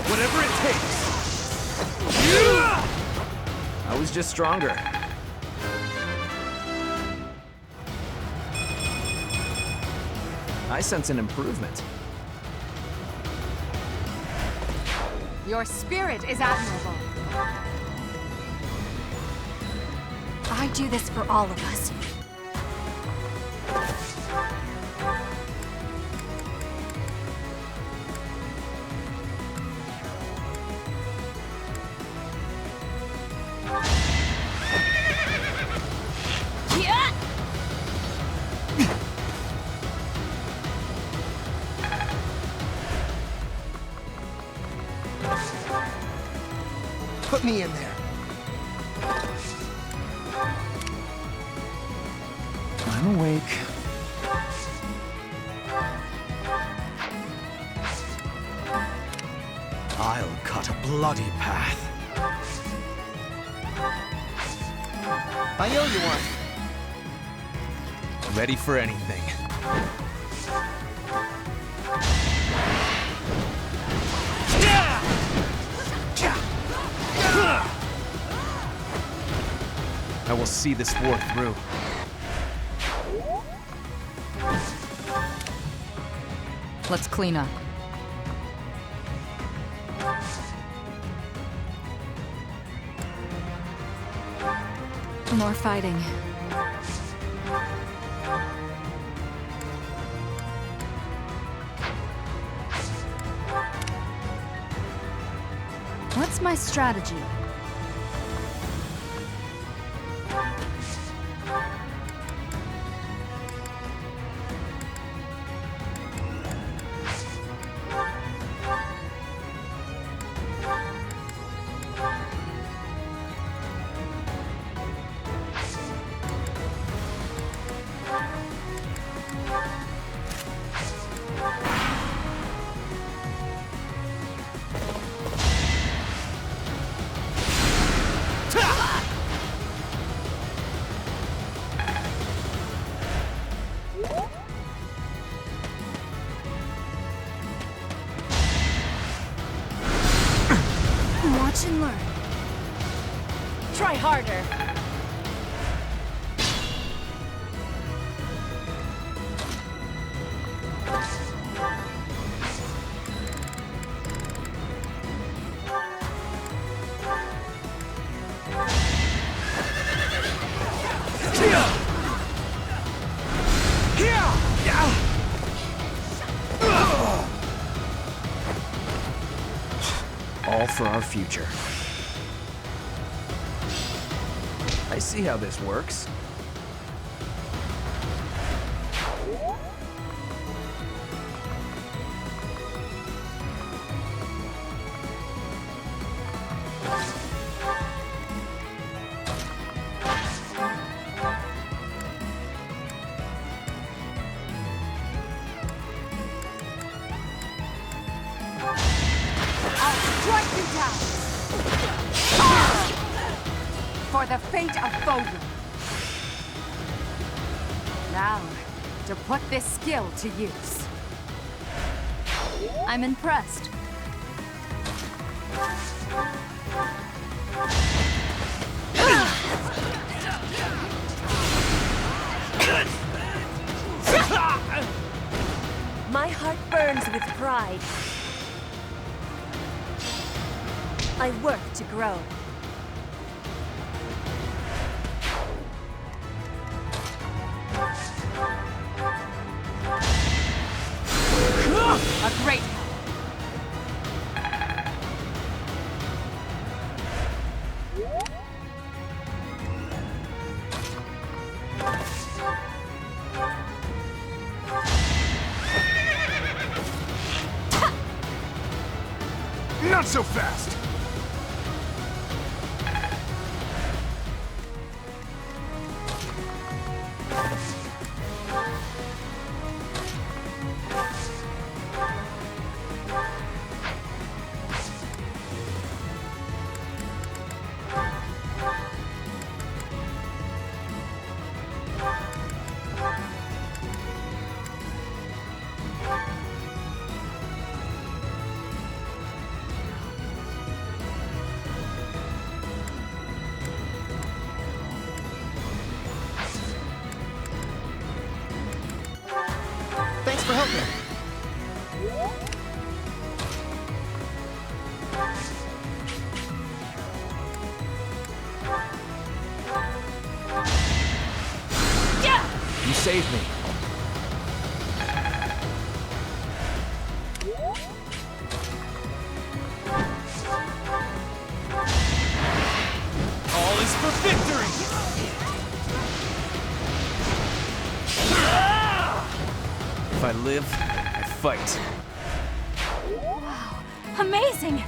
Whatever it takes! I was just stronger. I sense an improvement. Your spirit is admirable. I do this for all of us. Put me in there. I'm awake. I'll cut a bloody path. I owe you one. Ready for anything. I will see this war through. Let's clean up. More fighting. What's my strategy? Watch and learn. Try harder. All for our future. I see how this works. for the fate of Foden. Now, to put this skill to use. I'm impressed. My heart burns with pride. I work to grow. A great Not so fast! Thanks for helping. You saved me. All is for victory! If I live, I fight. Wow, amazing!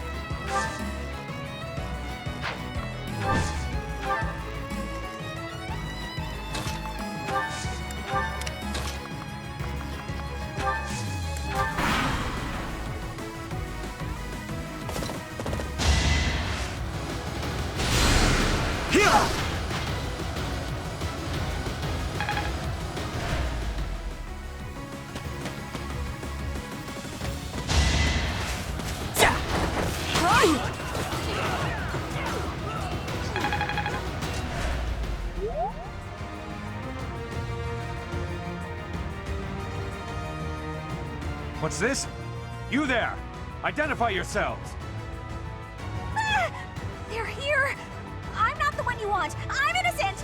What's this? You there! Identify yourselves! Ah! They're here! I'm not the one you want! I'm innocent!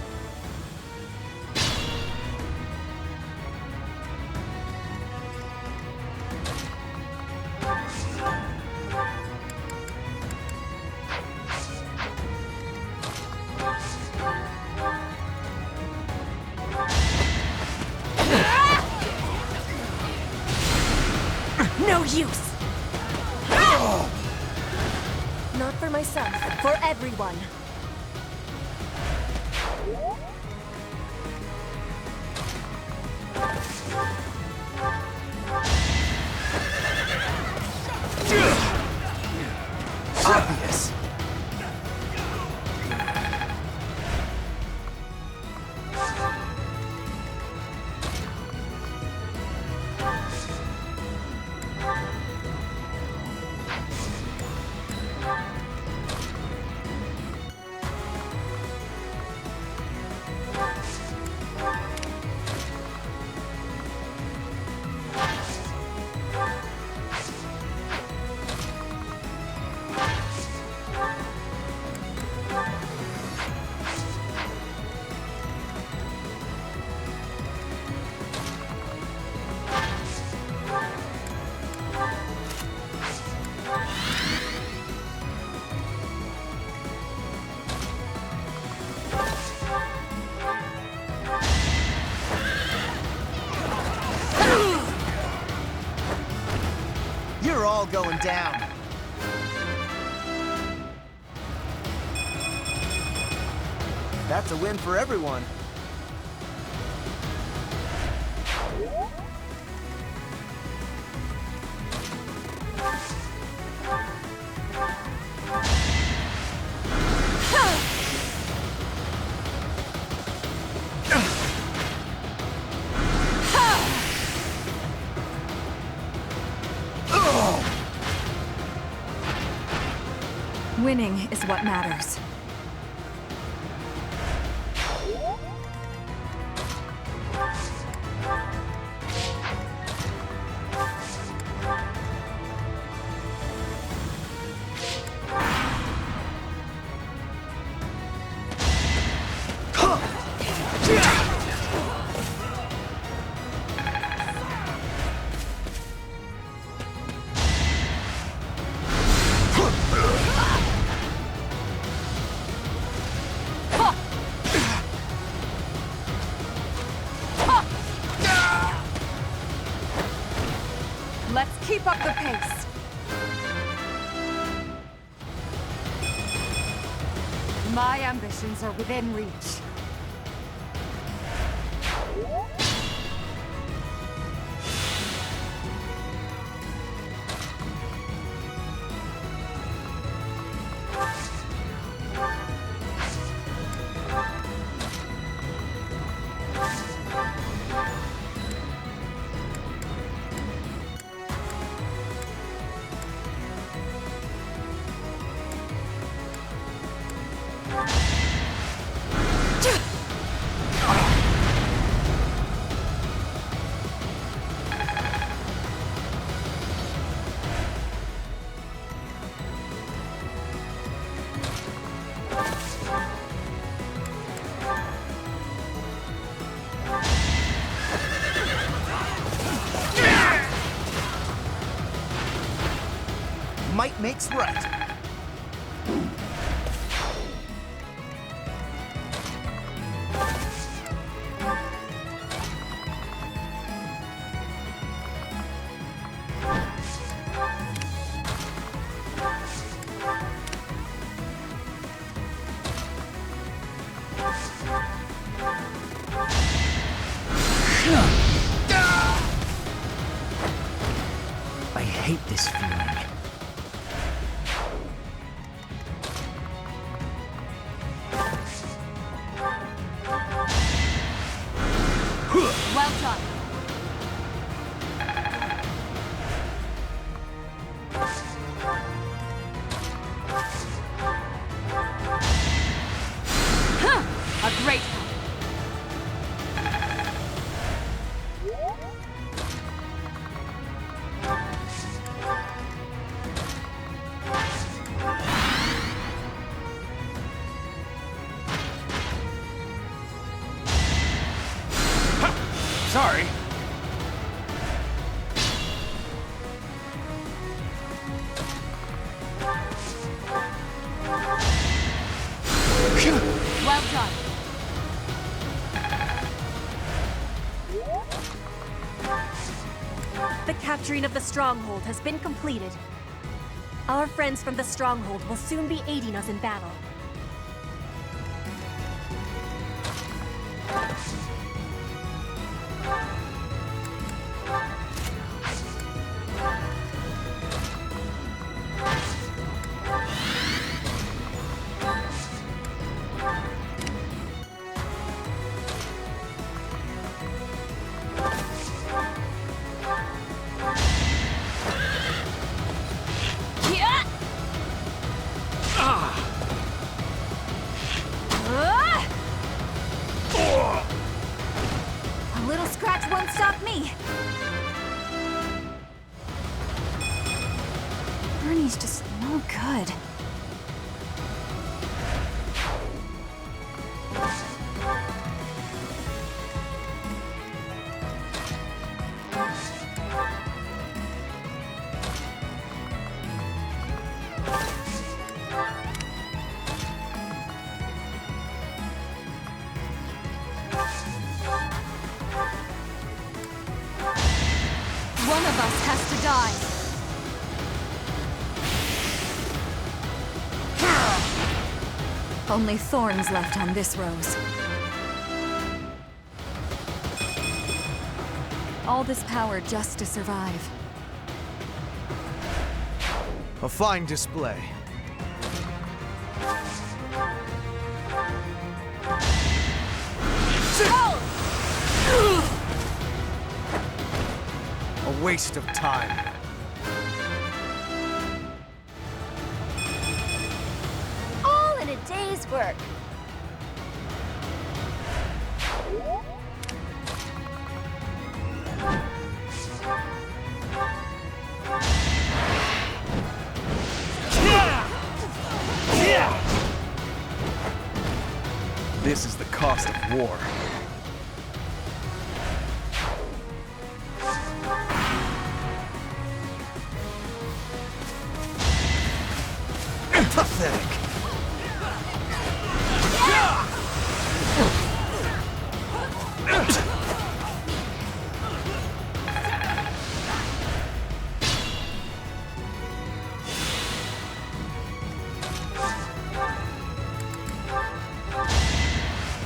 No use! Not for myself, for everyone. Obvious. You're all going down. That's a win for everyone. Winning is what matters. Let's keep up the pace. My ambitions are within reach. Might makes right. I hate this feeling. Well done. A great help. Sorry. Well done. The capturing of the stronghold has been completed. Our friends from the stronghold will soon be aiding us in battle. A little scratch won't stop me. Bernie's just no good. One of us has to die. Only thorns left on this rose. All this power just to survive. A fine display. A waste of time. work. This is the cost of war. Pathetic.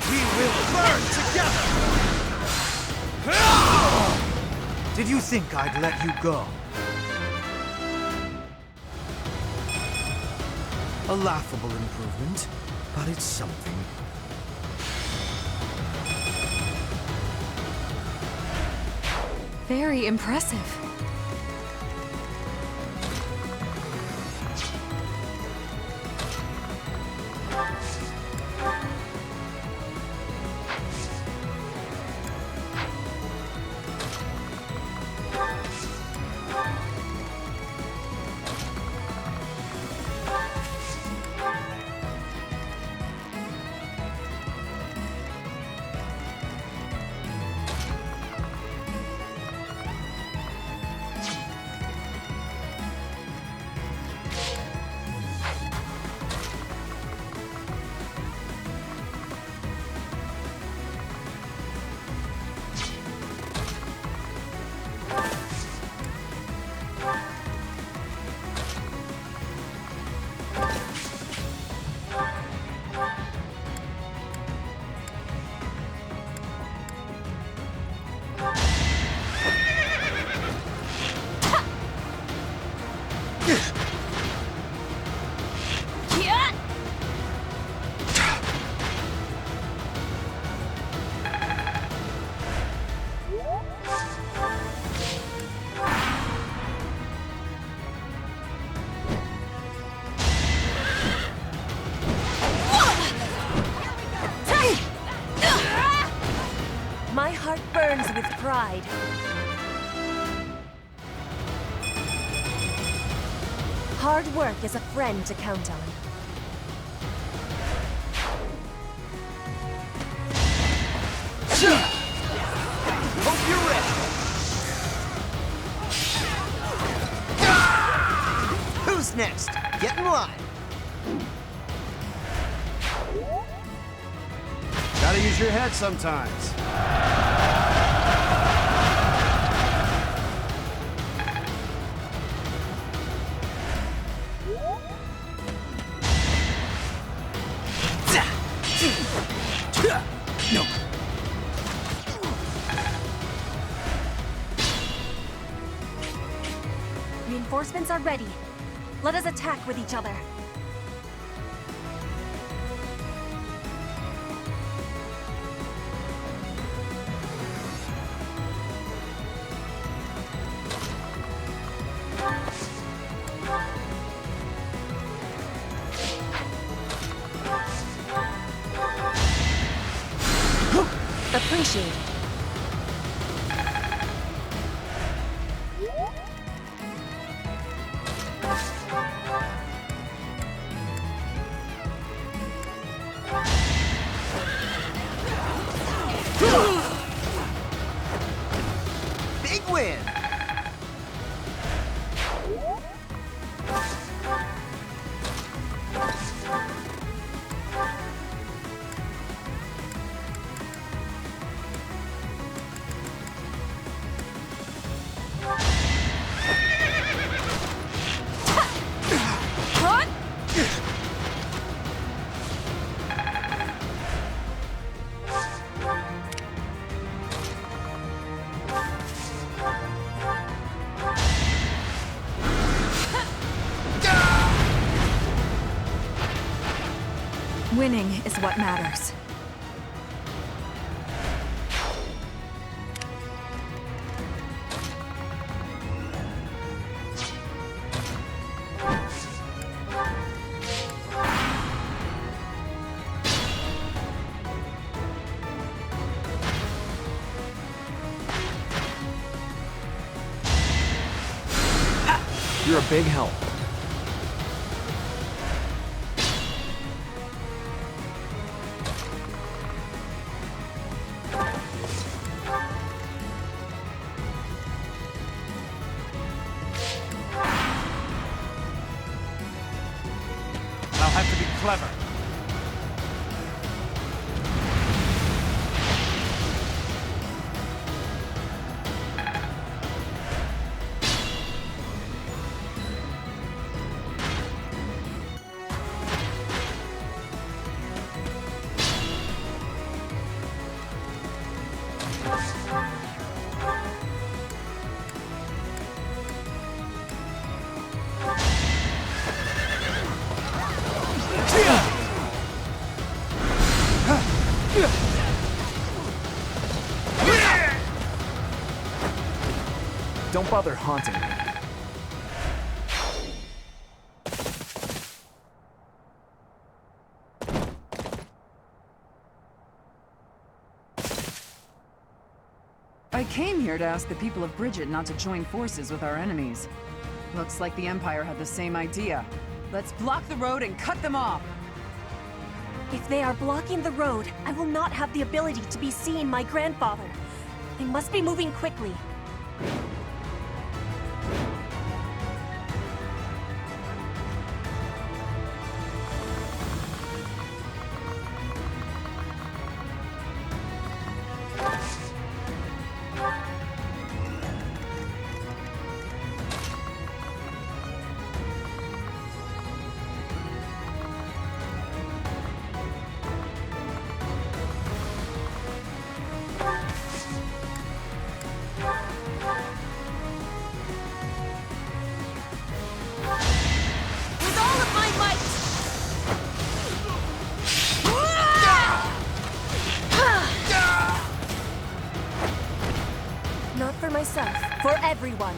We will burn together! Did you think I'd let you go? A laughable improvement, but it's something. Very impressive. My heart burns with pride. Hard work is a friend to count on. Hope you're ready! Who's next? Get in line! Gotta use your head sometimes. No. Reinforcements are ready. Let us attack with each other. Appreciate it. Big win! Winning is what matters. You're a big help. I'll have to be clever. Don't bother haunting me. I came here to ask the people of Bridget not to join forces with our enemies. Looks like the Empire had the same idea. Let's block the road and cut them off! If they are blocking the road, I will not have the ability to be seeing my grandfather. They must be moving quickly. Not for myself, for everyone.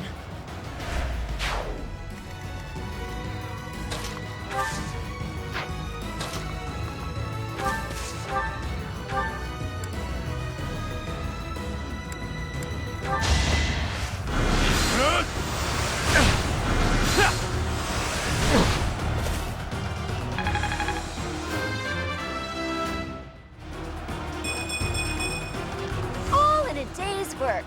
All in a day's work.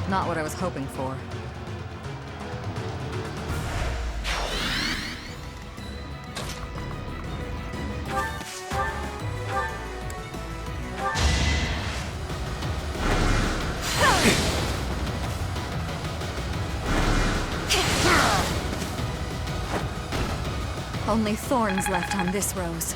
Not what I was hoping for. Only thorns left on this rose.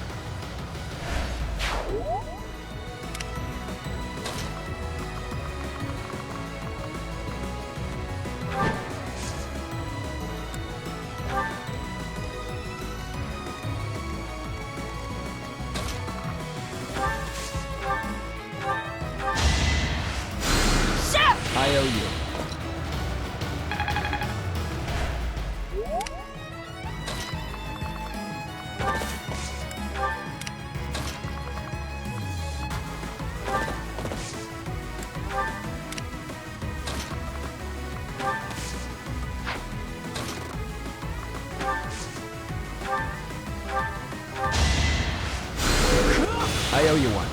I owe you. I owe you one.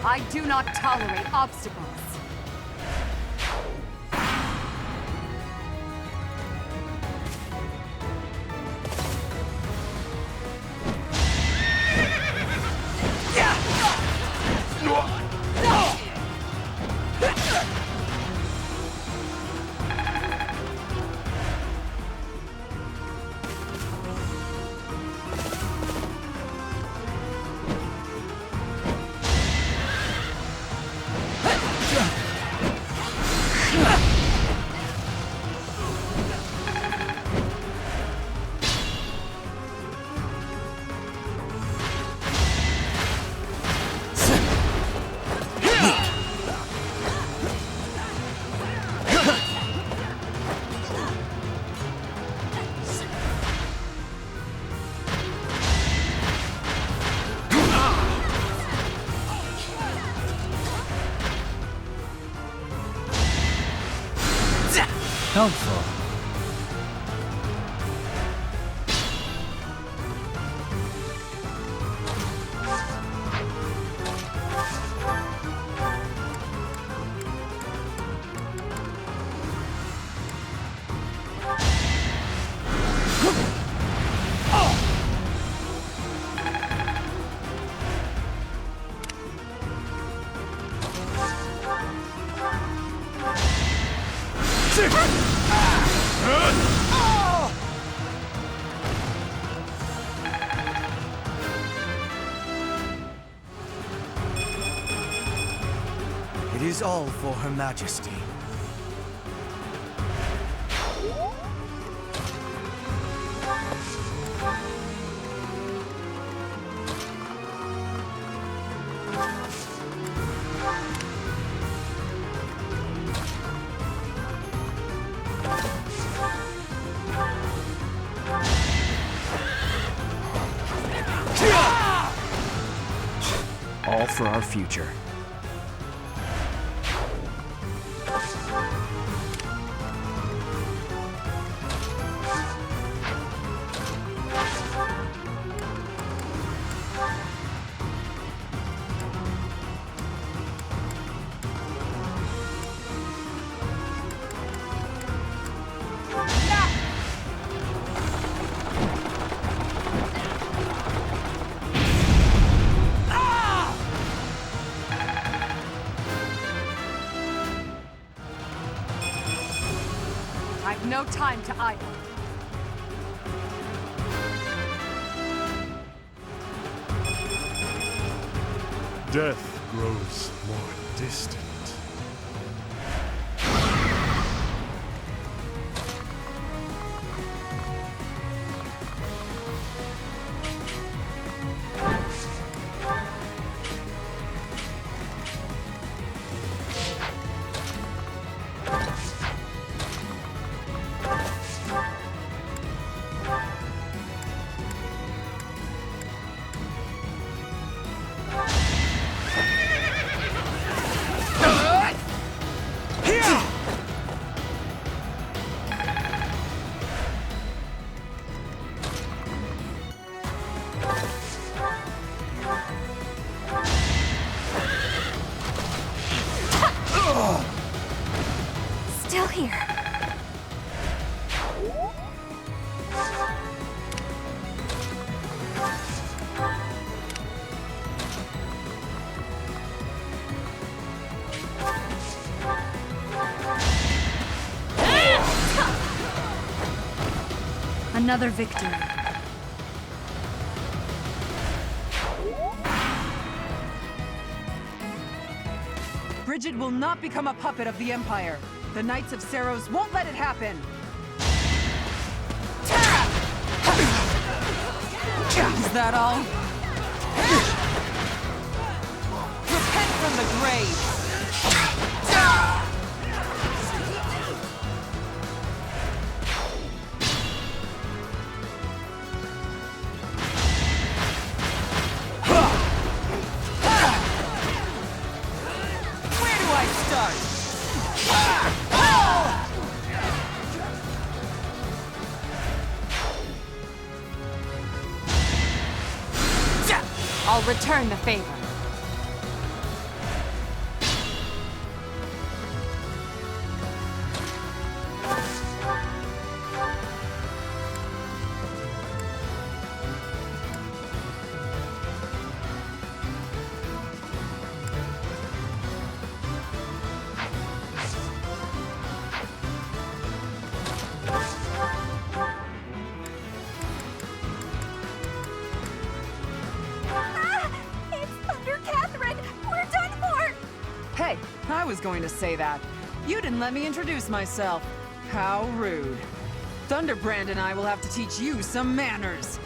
I do not tolerate obstacles. Helpful. It is all for Her Majesty. All for our future. I've no time to idle. Death grows more distant. Still here. Another victory. Bridget will not become a puppet of the Empire. The Knights of Seiros won't let it happen. Is that all? Repent from the grave! Where do I start? I'll return the favor. Hey, I was going to say that. You didn't let me introduce myself. How rude. Thunderbrand and I will have to teach you some manners.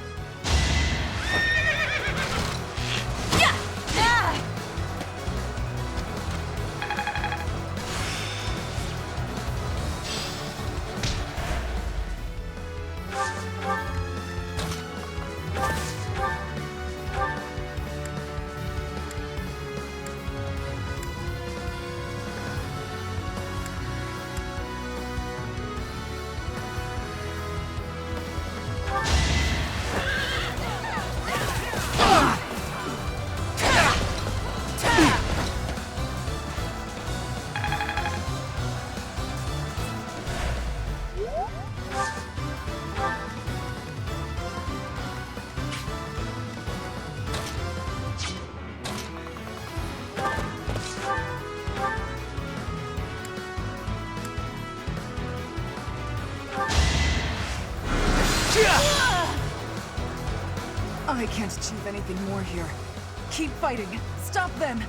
I can't achieve anything more here. Keep fighting. Stop them.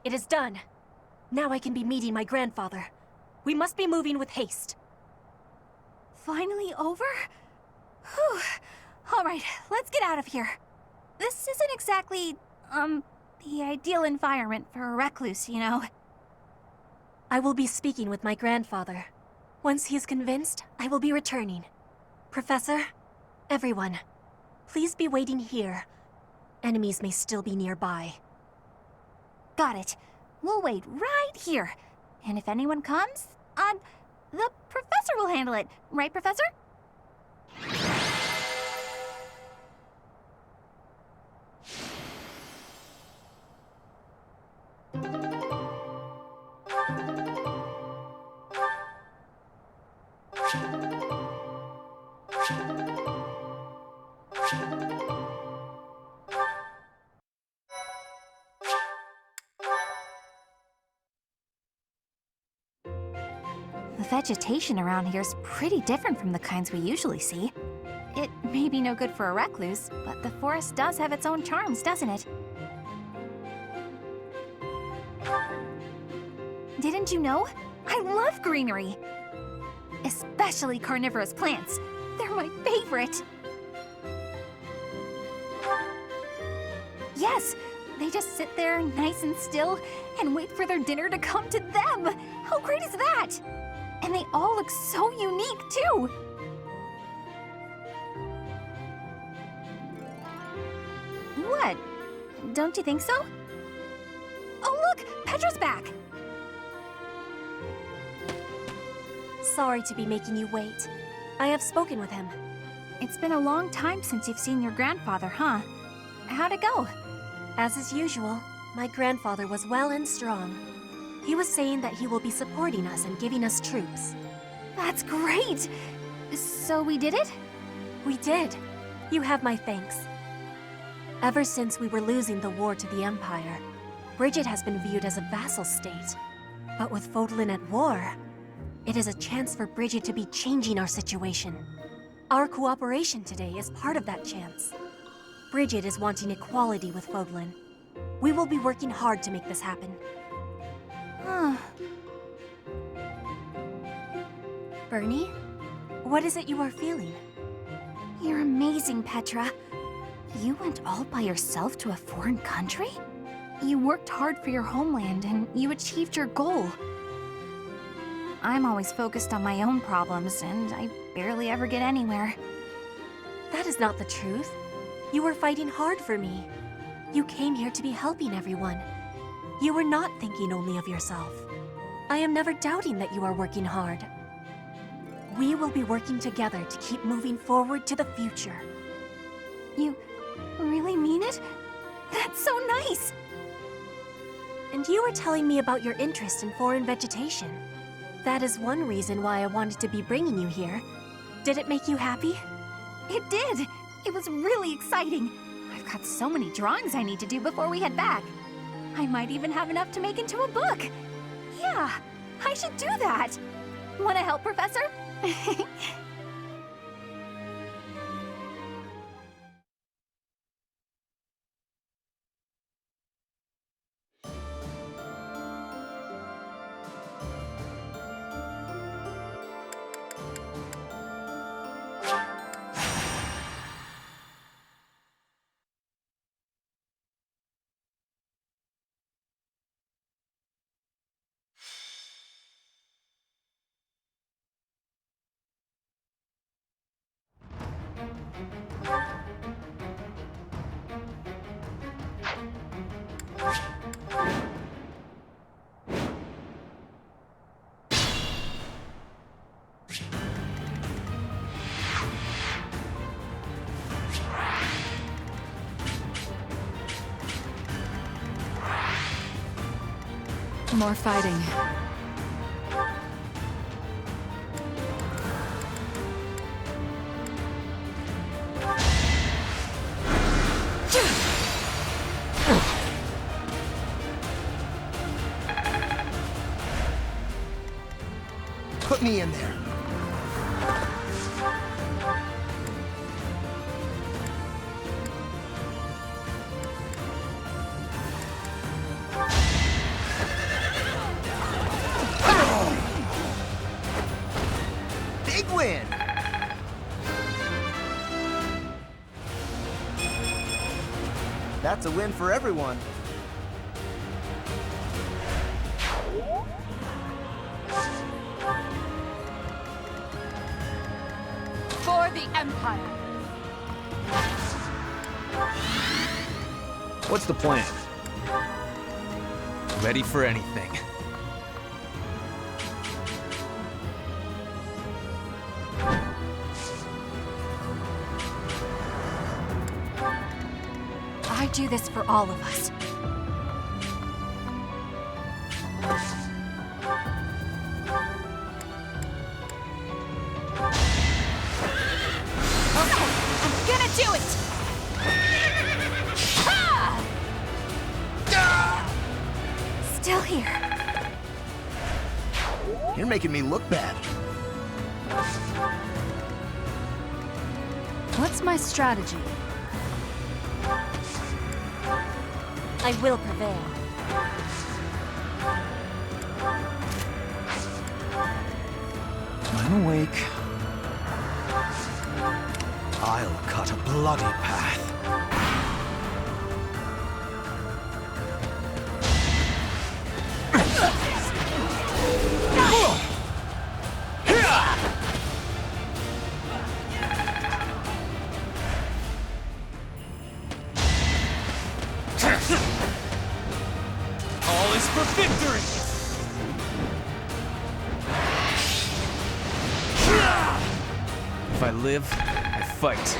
It is done. Now I can be meeting my grandfather. We must be moving with haste. Finally over? Whew. Alright, let's get out of here. This isn't exactly, the ideal environment for a recluse, you know. I will be speaking with my grandfather. Once he is convinced, I will be returning. Professor, everyone, please be waiting here. Enemies may still be nearby. Got it. We'll wait right here. And if anyone comes, the professor will handle it. Right, Professor? The vegetation around here is pretty different from the kinds we usually see. It may be no good for a recluse, but the forest does have its own charms, doesn't it? Didn't you know? I love greenery! Especially carnivorous plants. They're my favorite! Yes! They just sit there nice and still and wait for their dinner to come to them! How great is that? And they all look so unique, too! What? Don't you think so? Oh look! Petra's back! Sorry to be making you wait. I have spoken with him. It's been a long time since you've seen your grandfather, huh? How'd it go? As is usual, my grandfather was well and strong. He was saying that he will be supporting us and giving us troops. That's great! So we did it? We did. You have my thanks. Ever since we were losing the war to the Empire, Bridget has been viewed as a vassal state. But with Fodlan at war, it is a chance for Bridget to be changing our situation. Our cooperation today is part of that chance. Bridget is wanting equality with Fodlan. We will be working hard to make this happen. Bernie, what is it you are feeling? You're amazing, Petra. You went all by yourself to a foreign country? You worked hard for your homeland and you achieved your goal. I'm always focused on my own problems and I barely ever get anywhere. That is not the truth. You were fighting hard for me. You came here to be helping everyone. You were not thinking only of yourself. I am never doubting that you are working hard. We will be working together to keep moving forward to the future. You really mean it? That's so nice! And you were telling me about your interest in foreign vegetation. That is one reason why I wanted to be bringing you here. Did it make you happy? It did! It was really exciting. I've got so many drawings I need to do before we head back. I might even have enough to make into a book. Yeah, I should do that. Want to help, Professor? More fighting. Put me in there. Big win! That's a win for everyone. For the Empire! What's the plan? Ready for anything. I do this for all of us. Okay, I'm gonna do it! Ha! Still here. You're making me look bad. What's my strategy? I will prevail. I'm awake. I'll cut a bloody path. All is for victory! If I live, I fight.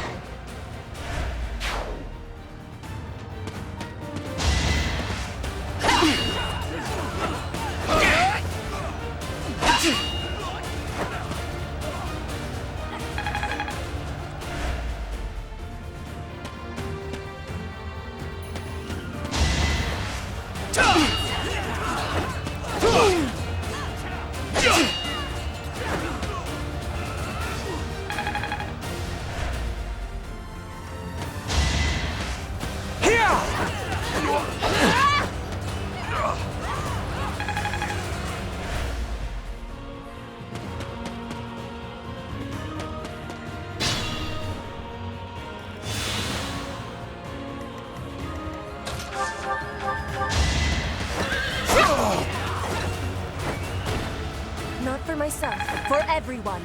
Not for myself, for everyone.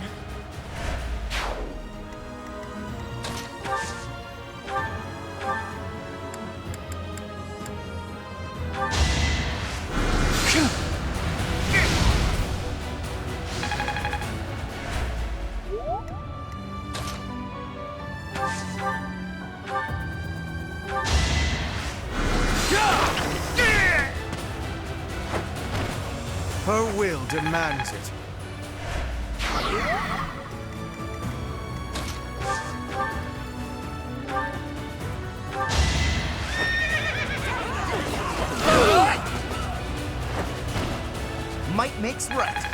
Her will demands it. Might makes right.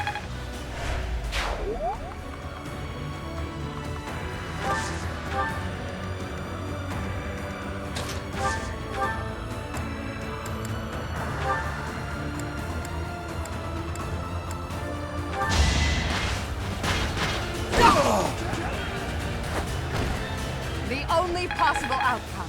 The only possible outcome.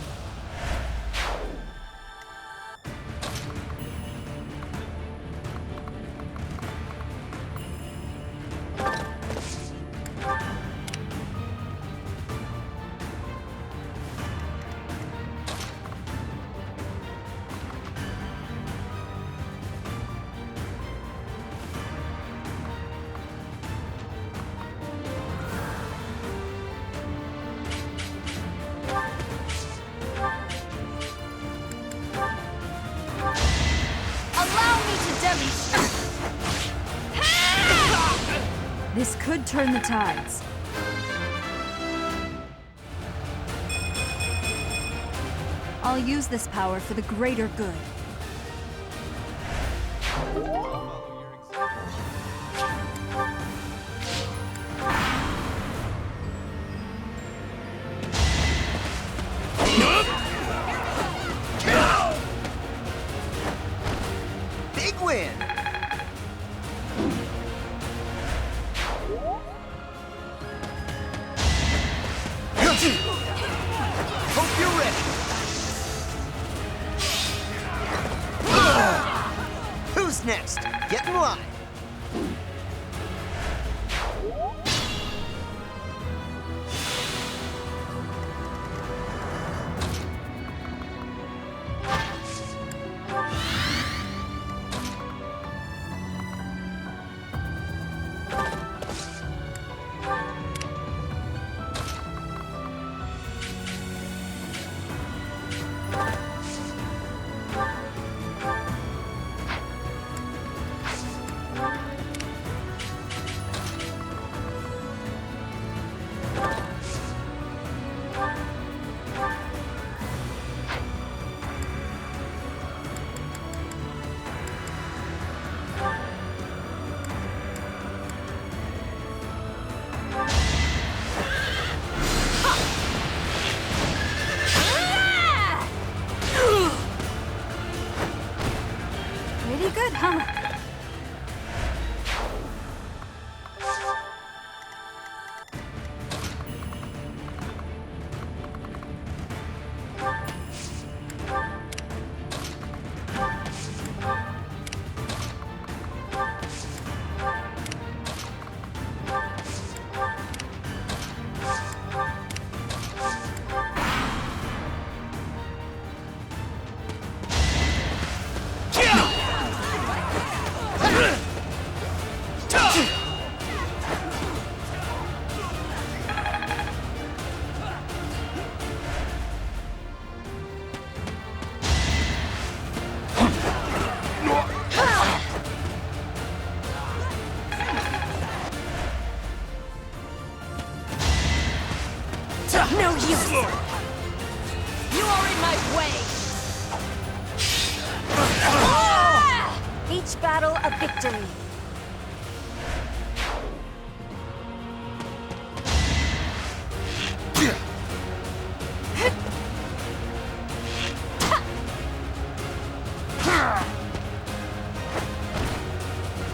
This could turn the tides. I'll use this power for the greater good. What's next? Get in line. Pretty good, huh? No use! You are in my way! Each battle a victory.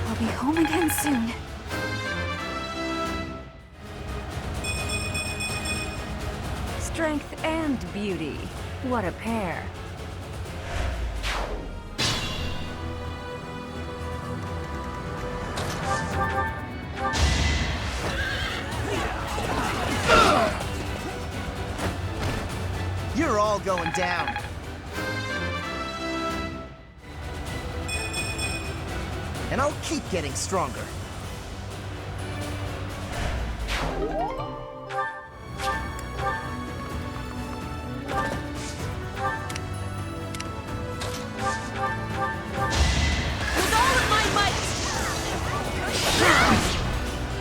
I'll be home again soon. Strength and beauty. What a pair. You're all going down. And I'll keep getting stronger.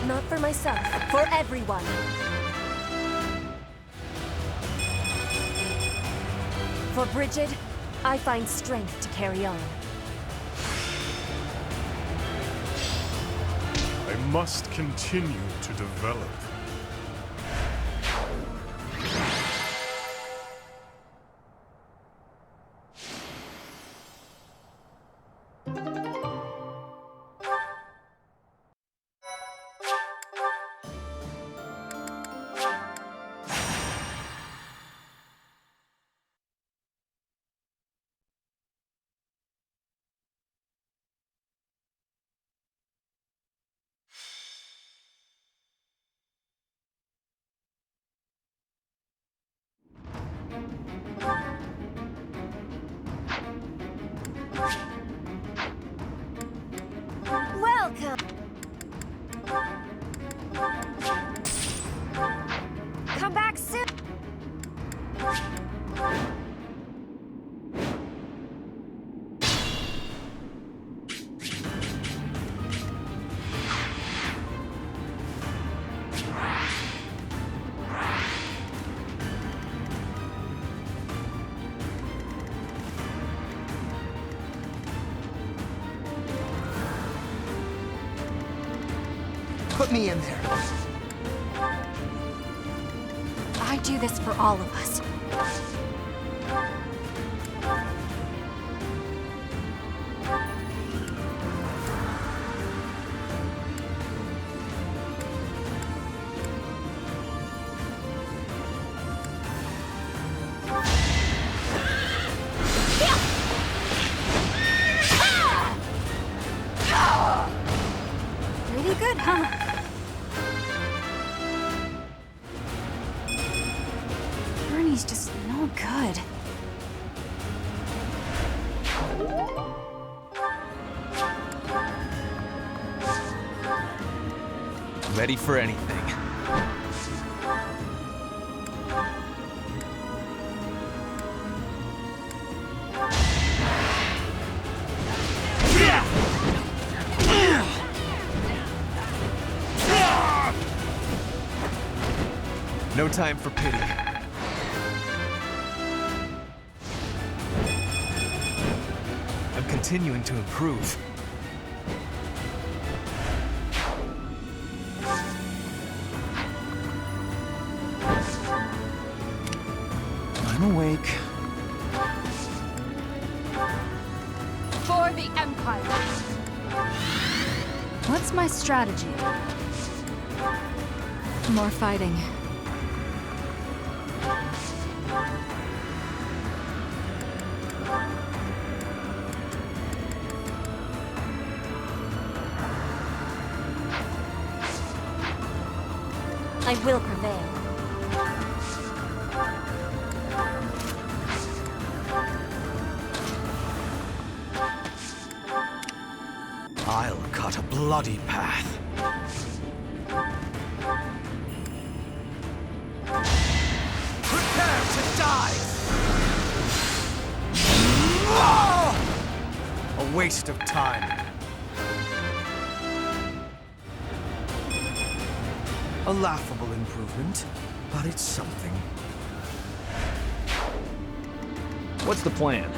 Not for myself, for everyone. For Bridget, I find strength to carry on. I must continue to develop. Welcome! Come back soon! Put me in there. I do this for all of us. ready for anything. No time for pity. I'm continuing to improve. I'm awake. For the Empire! What's my strategy? More fighting. I will prevail. I'll cut a bloody path. Prepare to die! A waste of time. A laughable improvement, but it's something. What's the plan?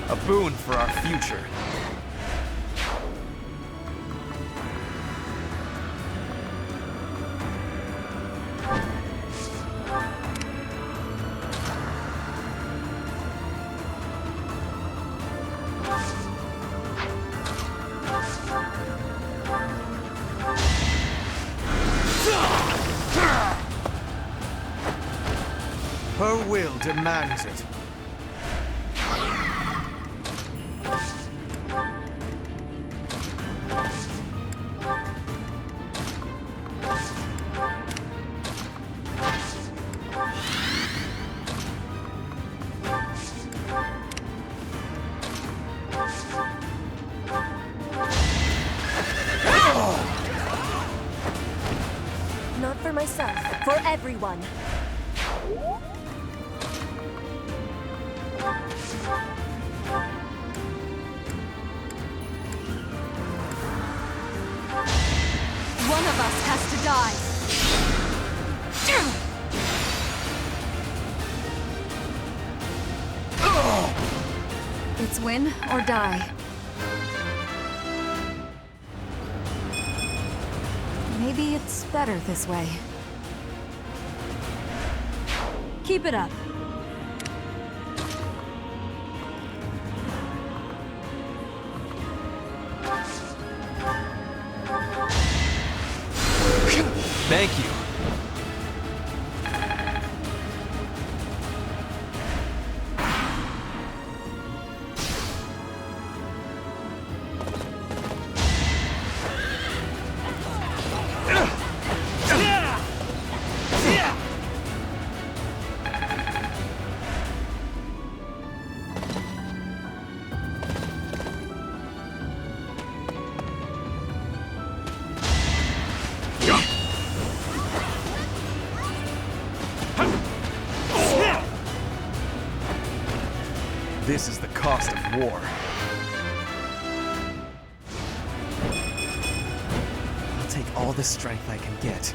A boon for our future. Her will demands it. Not for myself, for everyone. One of us has to die. It's win or die. Maybe it's better this way. Keep it up. Thank you. Ugh! This is the cost of war. I'll take all the strength I can get.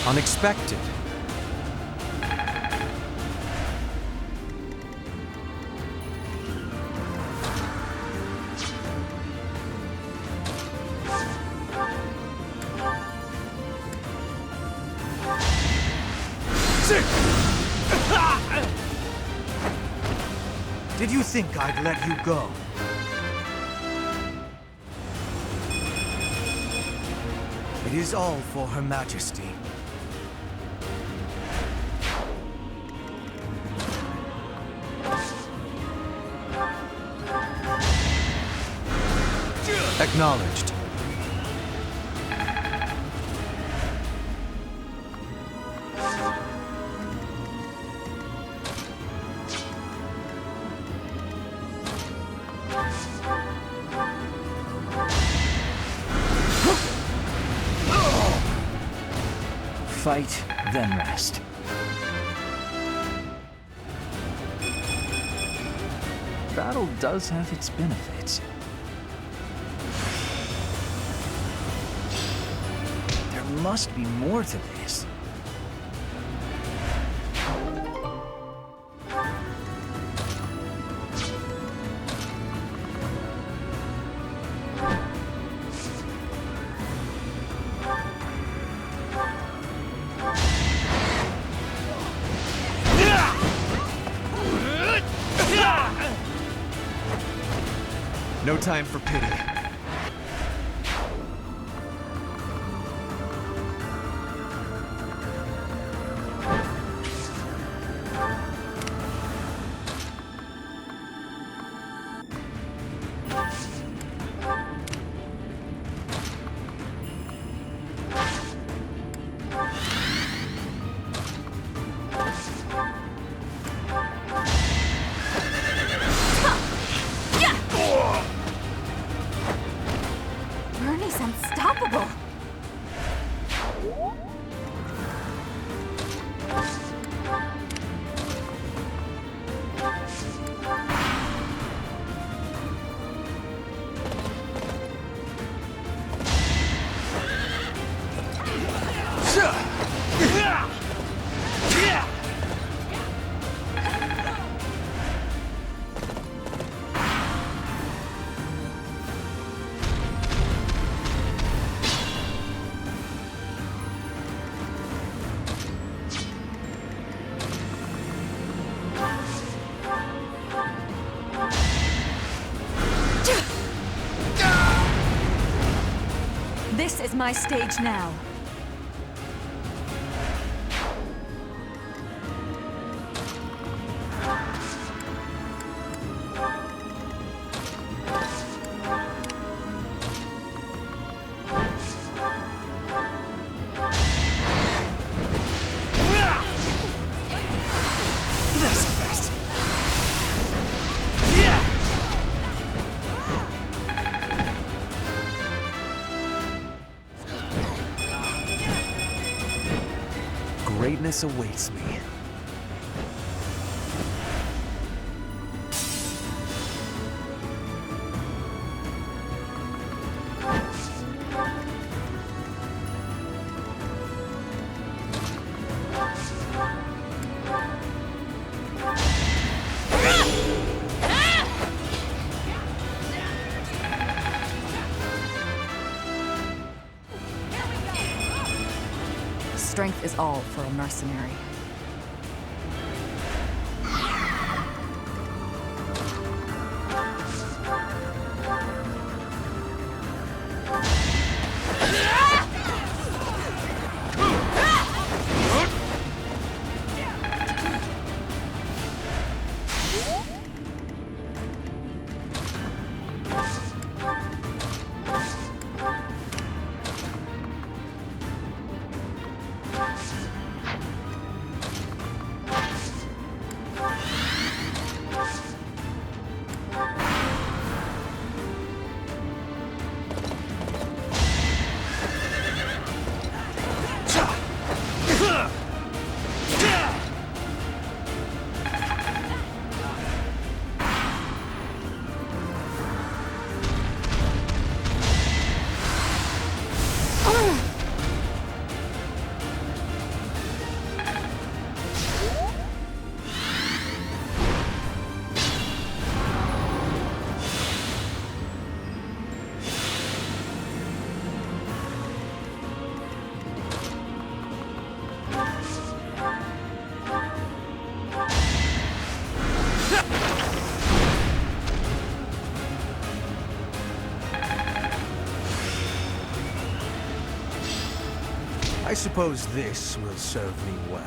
Unexpected. Did you think I'd let you go? It is all for Her Majesty. Acknowledged. Fight, then rest. Battle does have its benefits. There must be more to this. No time for pity. Bernie's unstoppable. This is my stage now. Greatness awaits me. Strength is all for a mercenary. I suppose this will serve me well.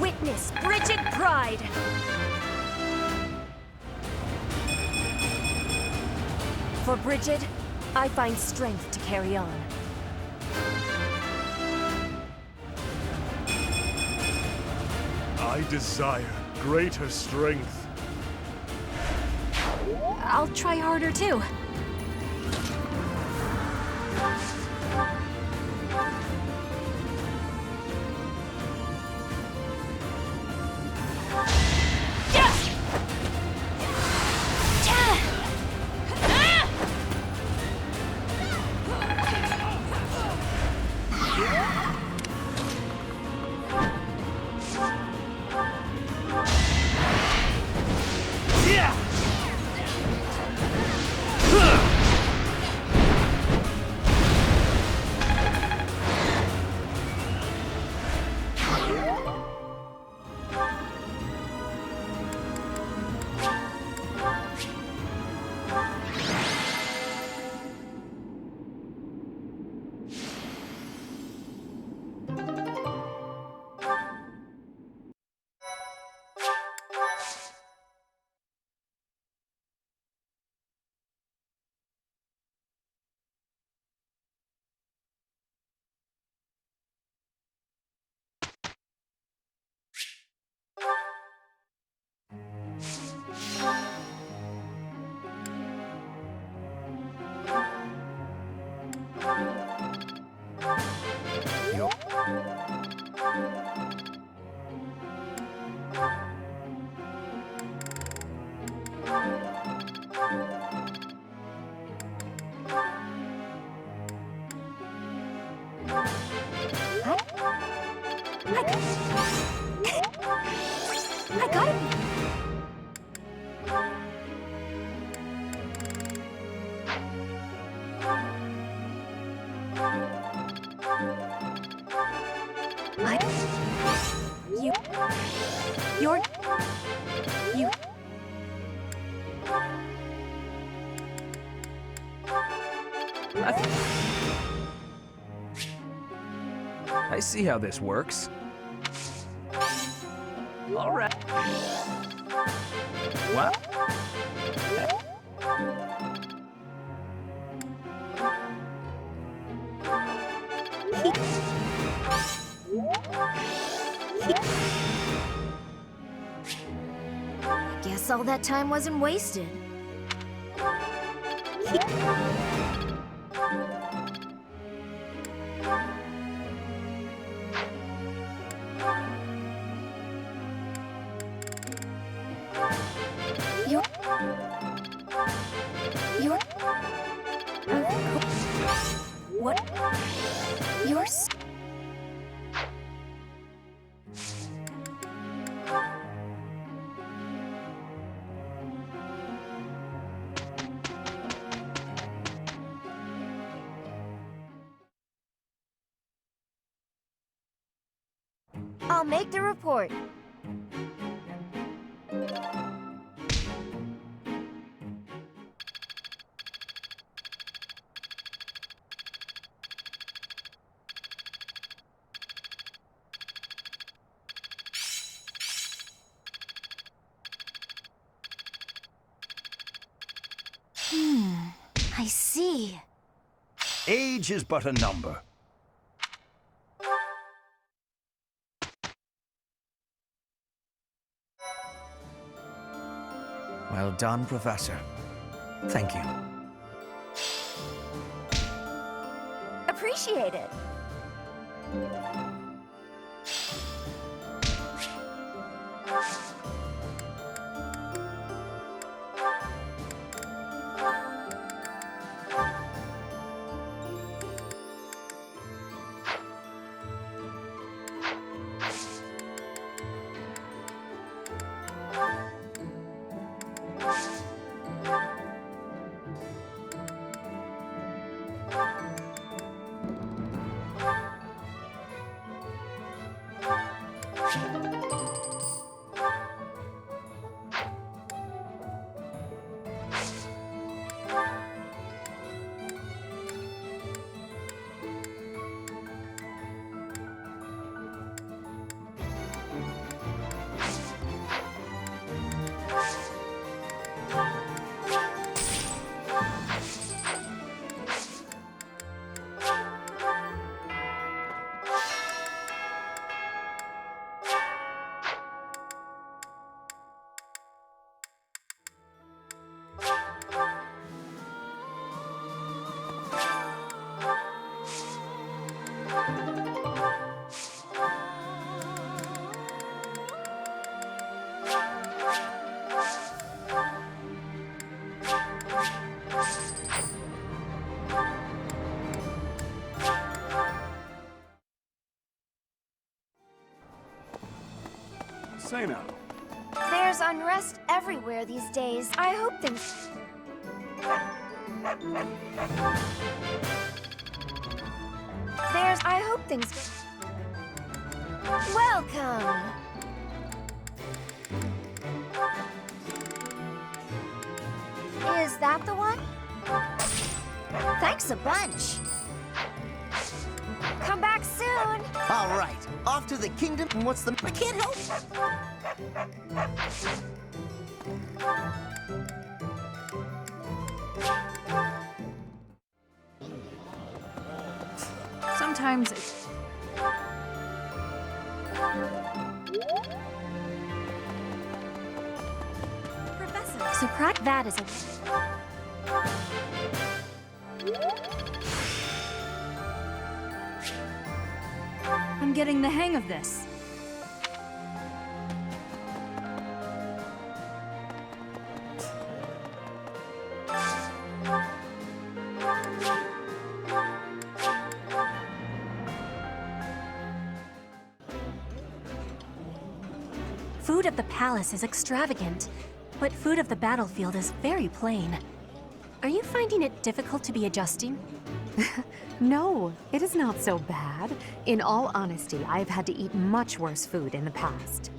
Witness Bridget Pride! For Bridget, I find strength to carry on. I desire greater strength. I'll try harder too. I got it! You... I see how this works. All right. What? Guess all that time wasn't wasted. What? Yours? I'll make the report. I see. Age is but a number. Well done, Professor. Thank you. Appreciate it. Say now. There's unrest everywhere these days. I hope things... I hope things... Welcome! Is that the one? Thanks a bunch. Come back soon! All right, off to the kingdom. What's the... I can't help... Sometimes it's... Professor, surprise. That is a... I'm getting the hang of this. Food of the palace is extravagant, but food of the battlefield is very plain. Are you finding it difficult to be adjusting? No, it is not so bad. In all honesty, I have had to eat much worse food in the past.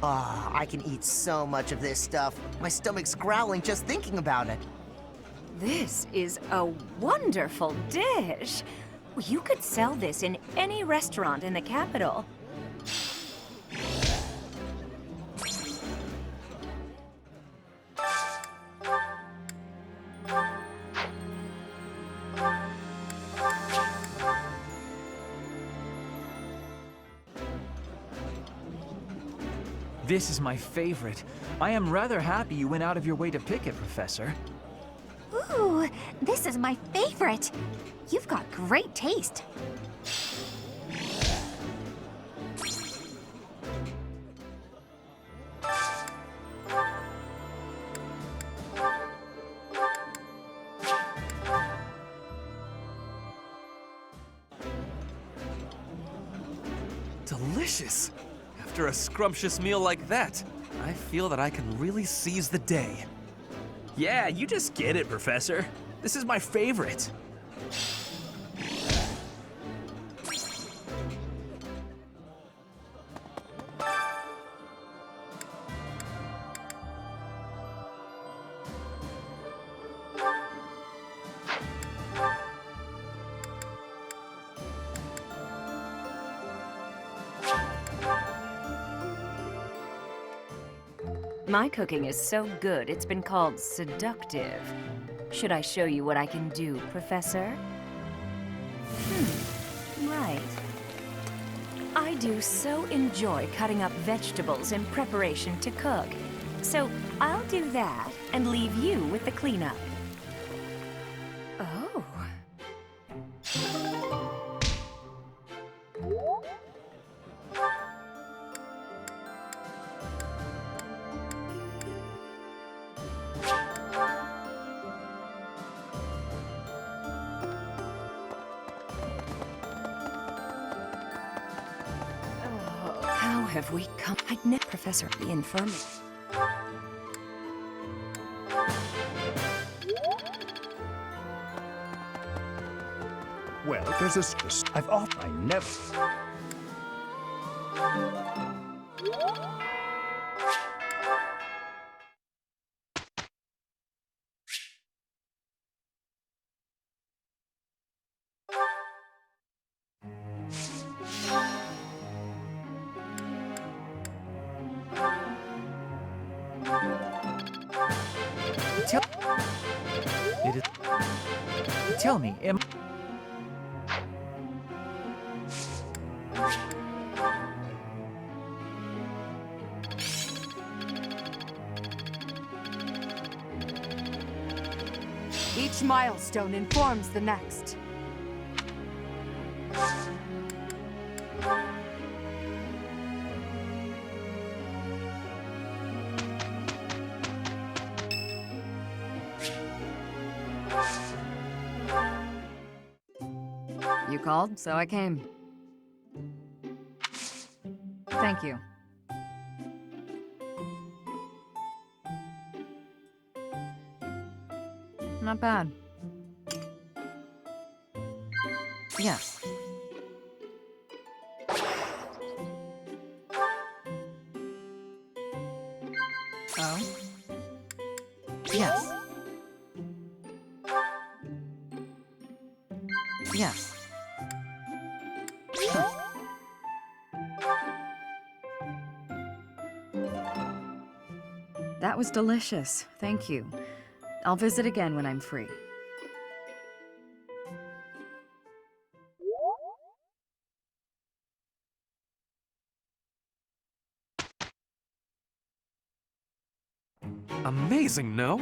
Ah, I can eat so much of this stuff. My stomach's growling just thinking about it. This is a wonderful dish. You could sell this in any restaurant in the capital. This is my favorite. I am rather happy you went out of your way to pick it, Professor. Ooh, this is my favorite. You've got great taste. Delicious! After a scrumptious meal like that, I feel that I can really seize the day. Yeah, you just get it, Professor. This is my favorite. My cooking is so good, it's been called seductive. Should I show you what I can do, Professor? Right. I do so enjoy cutting up vegetables in preparation to cook. So I'll do that and leave you with the cleanup. Oh. How have we come? I'd never, Professor, the infirmary. Well, there's a... I've off... I never... Tell me, am... Each milestone informs the next. You called, so I came. Thank you. Not bad. Yes. Oh? Yes. Yes. Huh. That was delicious. Thank you. I'll visit again when I'm free. Amazing, no?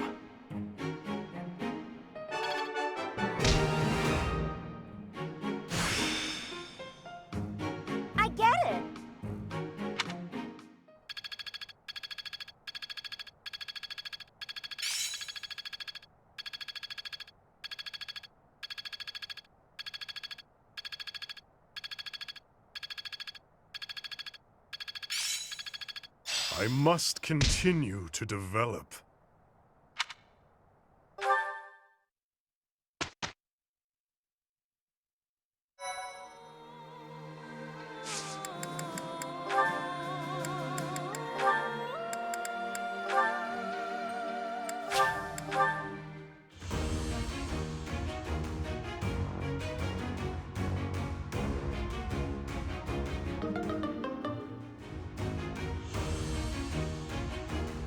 I get it! I must continue to develop.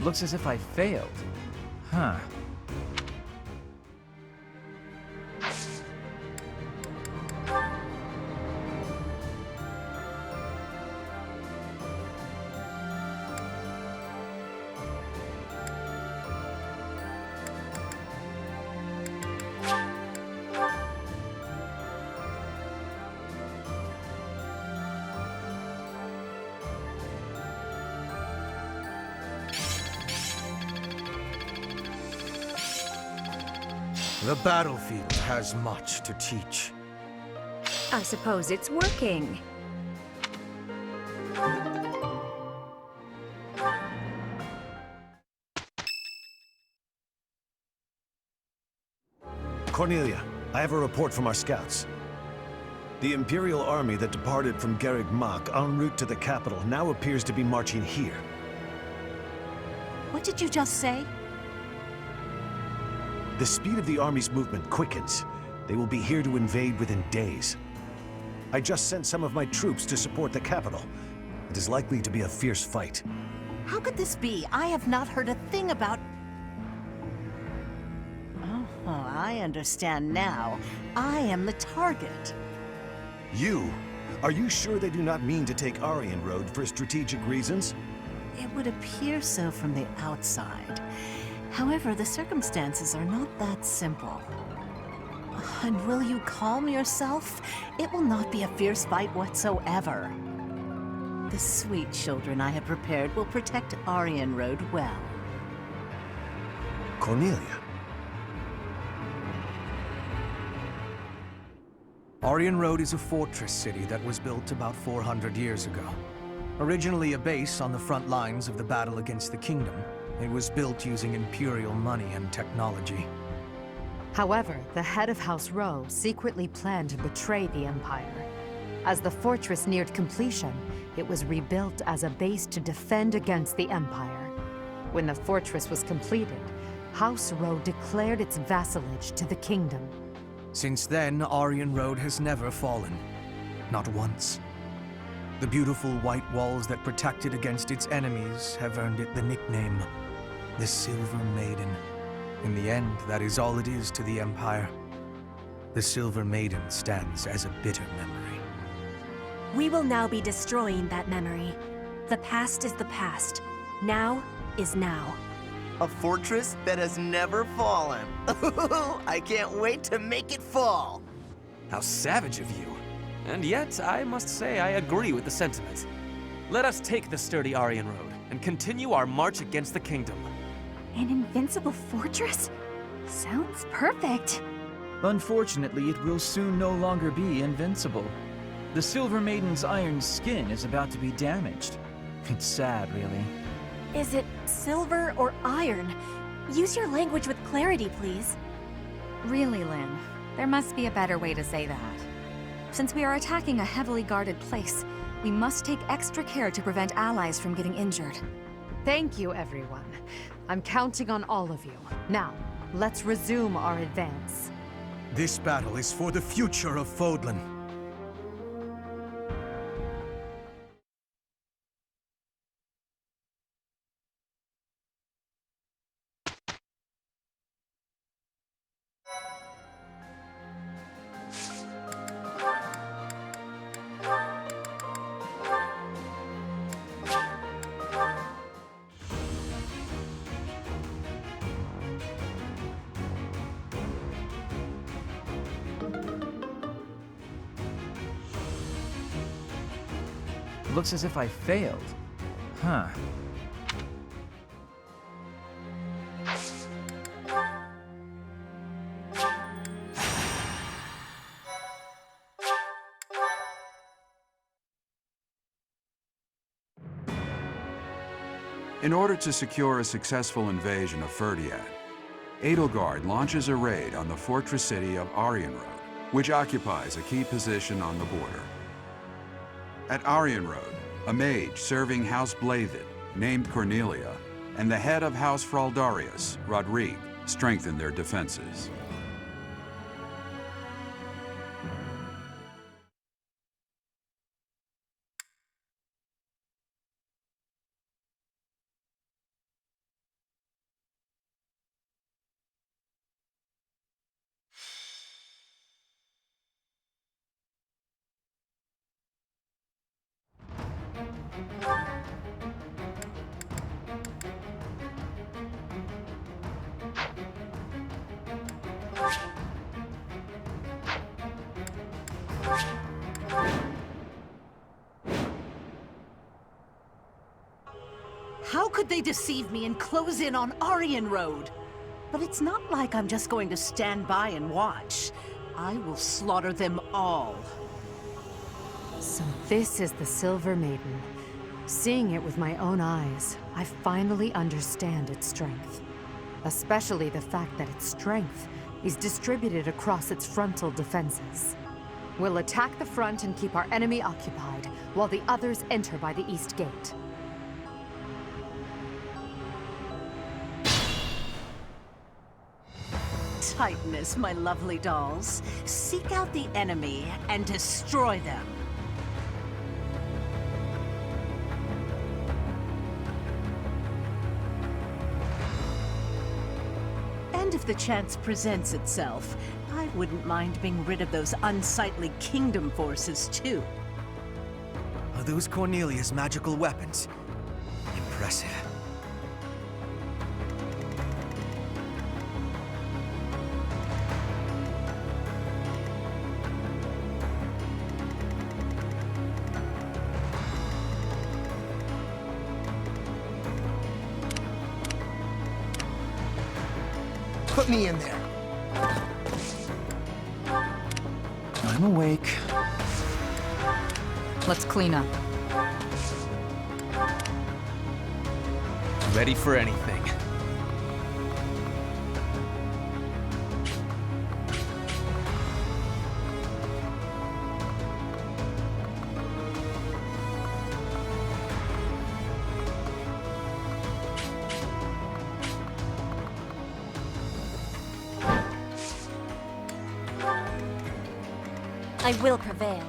Looks as if I failed. Huh. The battlefield has much to teach. I suppose it's working. Cornelia, I have a report from our scouts. The Imperial army that departed from Garreg Mach en route to the capital now appears to be marching here. What did you just say? The speed of the army's movement quickens. They will be here to invade within days. I just sent some of my troops to support the capital. It is likely to be a fierce fight. How could this be? I have not heard a thing about... Oh, I understand now. I am the target. You? Are you sure they do not mean to take Aryan Road for strategic reasons? It would appear so from the outside. However, the circumstances are not that simple. And will you calm yourself? It will not be a fierce fight whatsoever. The sweet children I have prepared will protect Aryan Road well. Cornelia. Aryan Road is a fortress city that was built about 400 years ago. Originally a base on the front lines of the battle against the Kingdom, it was built using Imperial money and technology. However, the head of House Rowe secretly planned to betray the Empire. As the fortress neared completion, it was rebuilt as a base to defend against the Empire. When the fortress was completed, House Rowe declared its vassalage to the Kingdom. Since then, Aryan Road has never fallen. Not once. The beautiful white walls that protected against its enemies have earned it the nickname, the Silver Maiden. In the end, that is all it is to the Empire. The Silver Maiden stands as a bitter memory. We will now be destroying that memory. The past is the past. Now is now. A fortress that has never fallen. I can't wait to make it fall. How savage of you. And yet, I must say I agree with the sentiment. Let us take the sturdy Aryan Road and continue our march against the Kingdom. An invincible fortress? Sounds perfect. Unfortunately, it will soon no longer be invincible. The Silver Maiden's iron skin is about to be damaged. It's sad, really. Is it silver or iron? Use your language with clarity, please. Really, Lynn, there must be a better way to say that. Since we are attacking a heavily guarded place, we must take extra care to prevent allies from getting injured. Thank you, everyone. I'm counting on all of you. Now, let's resume our advance. This battle is for the future of Fodlan. Looks as if I failed. Huh. In order to secure a successful invasion of Ferdiad, Edelgard launches a raid on the fortress city of Aryan Road, which occupies a key position on the border. At Aryan Road, a mage serving House Blavid, named Cornelia, and the head of House Fraldarius, Rodrigue, strengthen their defenses. How could they deceive me and close in on Aryan Road? But it's not like I'm just going to stand by and watch. I will slaughter them all. So this is the Silver Maiden. Seeing it with my own eyes, I finally understand its strength. Especially the fact that its strength is distributed across its frontal defenses. We'll attack the front and keep our enemy occupied, while the others enter by the east gate. Titaness, my lovely dolls. Seek out the enemy and destroy them. And if the chance presents itself, I wouldn't mind being rid of those unsightly kingdom forces, too. Are those Cornelia's magical weapons? Impressive. Put me in there. I'm awake. Let's clean up. Ready for anything. I will prevail.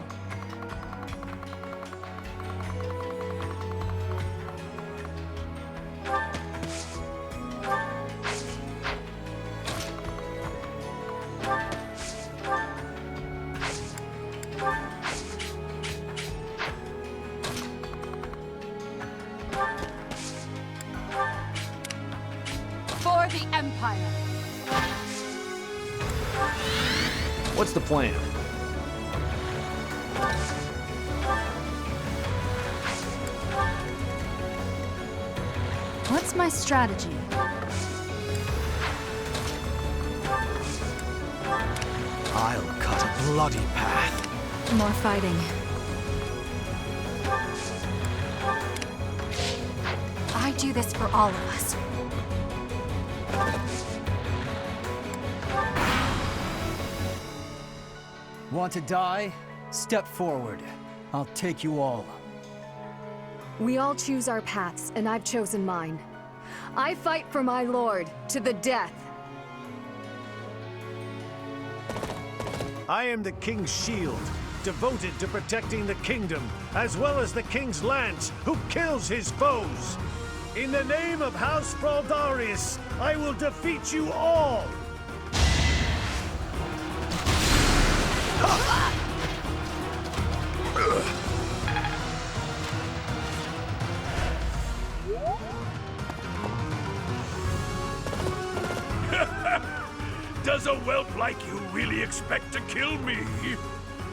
For the Empire! What's the plan? What's my strategy? I'll cut a bloody path. More fighting. I do this for all of us. Want to die? Step forward. I'll take you all. We all choose our paths, and I've chosen mine. I fight for my lord, to the death. I am the King's shield, devoted to protecting the kingdom, as well as the King's lance, who kills his foes. In the name of House Fraldarius, I will defeat you all! Does a whelp like you really expect to kill me?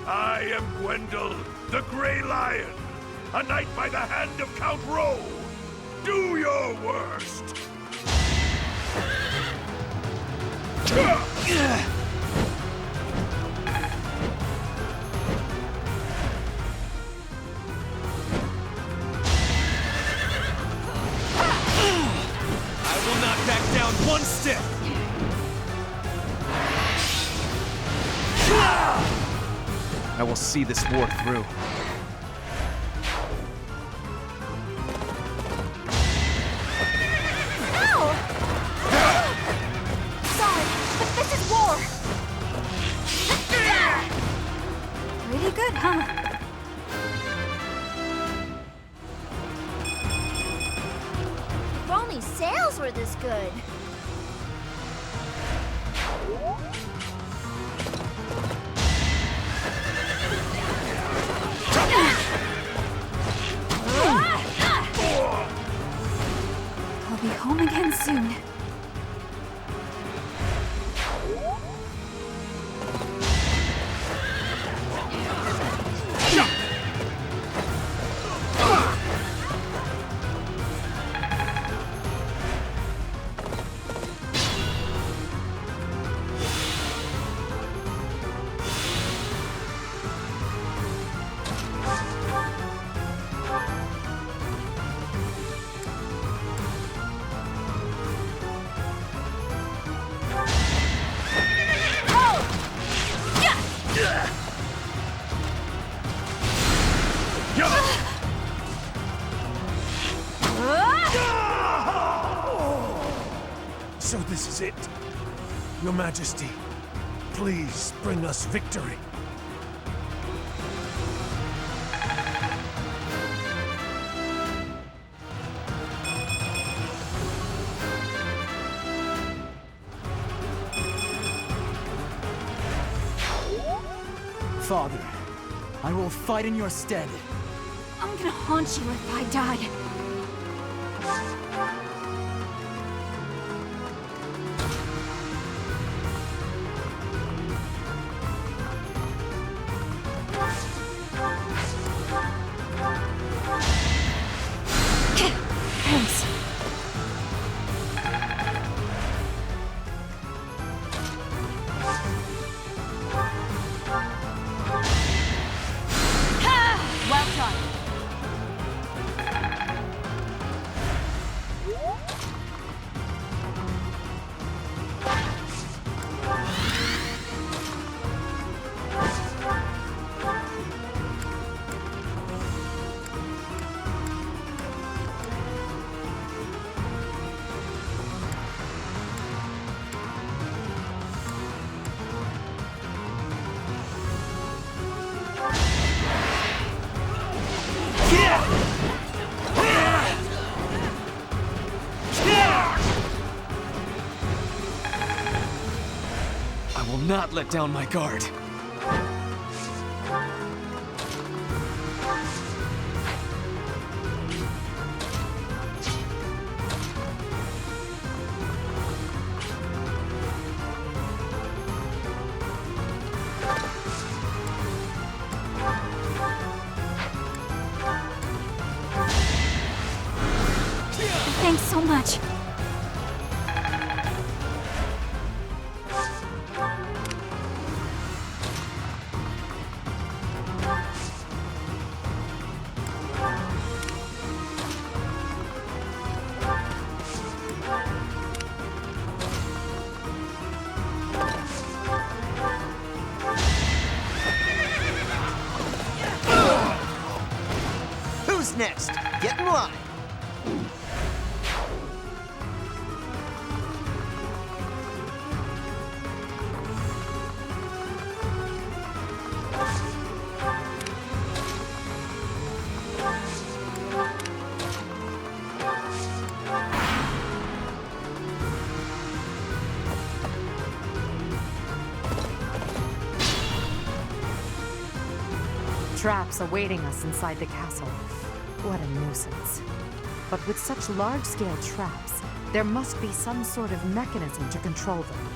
I am Gwendol, the Grey Lion, a knight by the hand of Count Rowe. Do your worst! I will not back down one step! I will see this war through. Sorry, but this is war! Pretty good, huh? If only sales were this good. soon. So this is it. Your Majesty, please bring us victory. Father, I will fight in your stead. I'm gonna haunt you if I die. Thanks. Well done. I will not let down my guard. Thanks so much. Who's next? Get in line. Traps awaiting us inside the castle. What a nuisance. But with such large-scale traps, there must be some sort of mechanism to control them.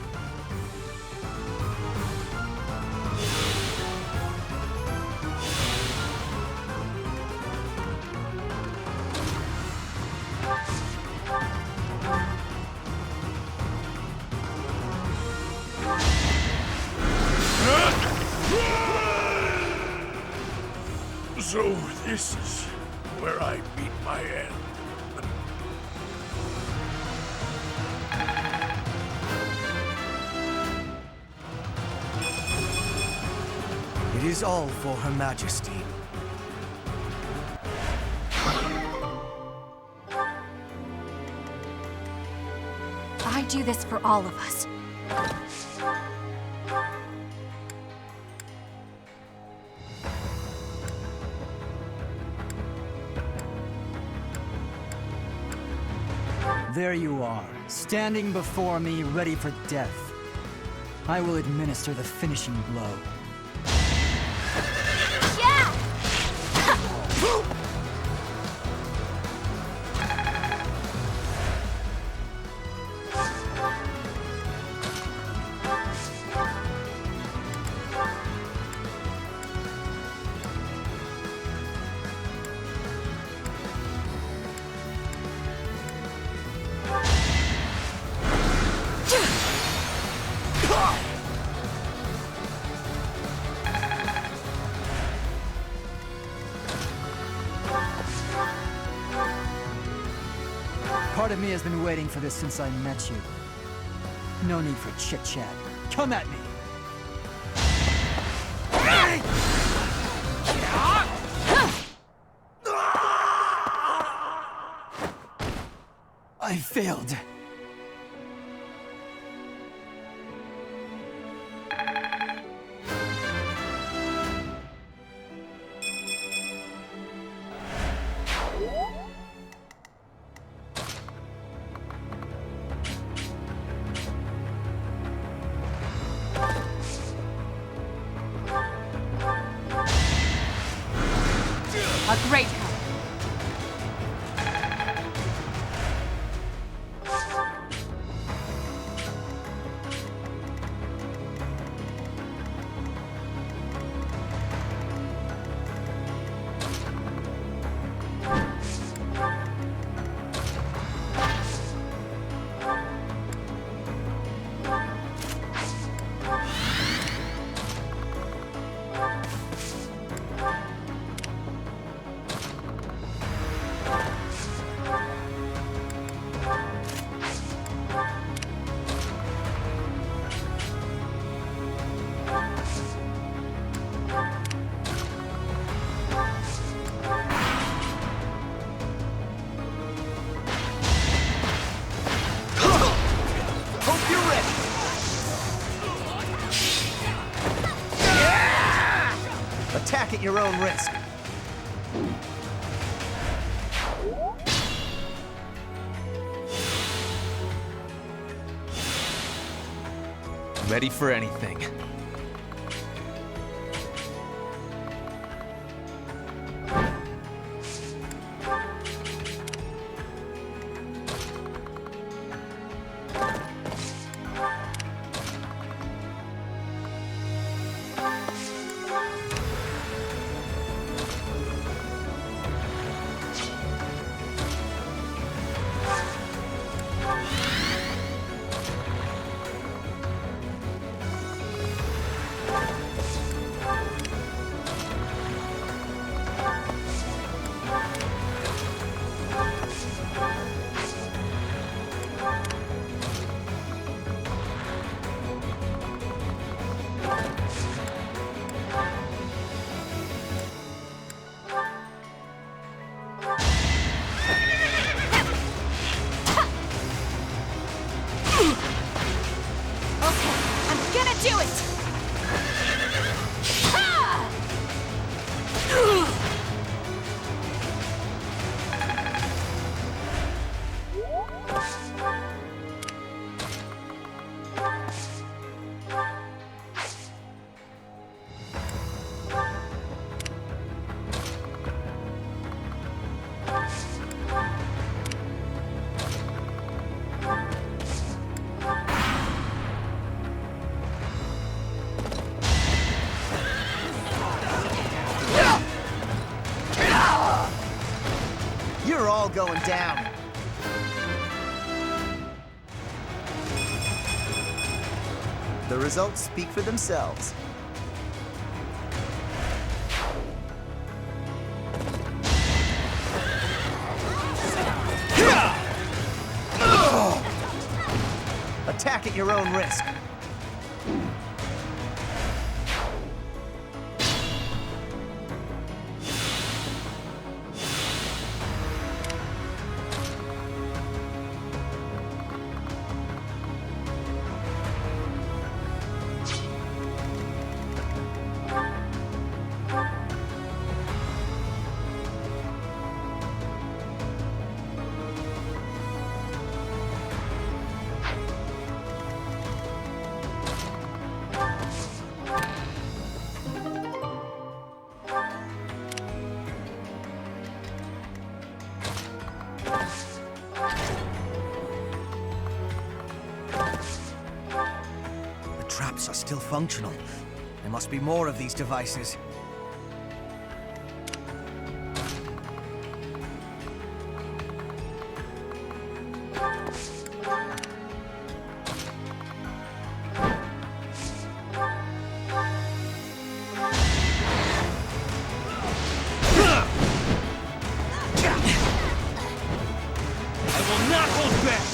So this is where I meet my end. It is all for Her Majesty. I do this for all of us. There you are, standing before me, ready for death. I will administer the finishing blow. Part of me has been waiting for this since I met you. No need for chit-chat. Come at me! I failed. A great help. Attack at your own risk. Ready for anything. You're all going down. The results speak for themselves. Attack at your own risk. Traps are still functional. There must be more of these devices. I will not hold back!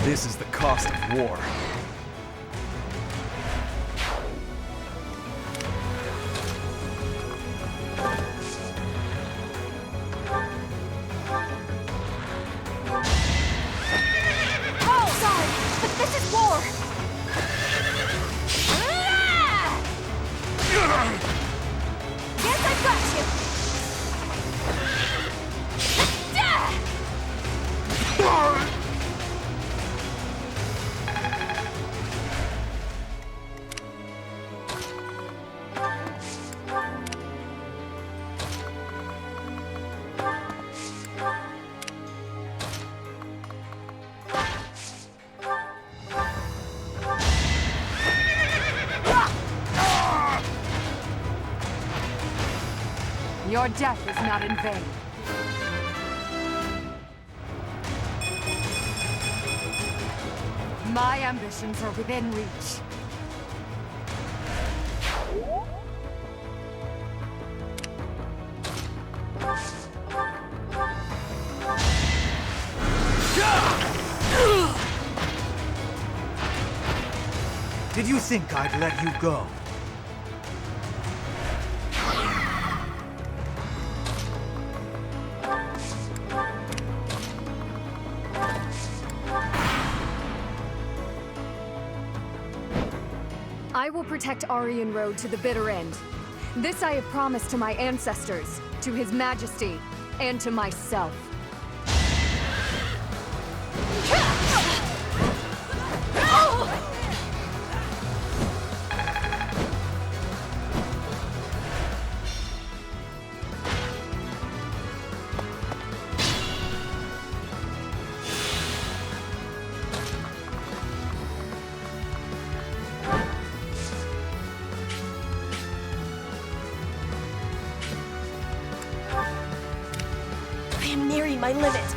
This is the cost of war. Oh, sorry, but this is war! Yes, I've got you! Your death is not in vain. My ambitions are within reach. Did you think I'd let you go? I will protect Aryan Road to the bitter end. This I have promised to my ancestors, to His Majesty, and to myself. I am nearing my limit.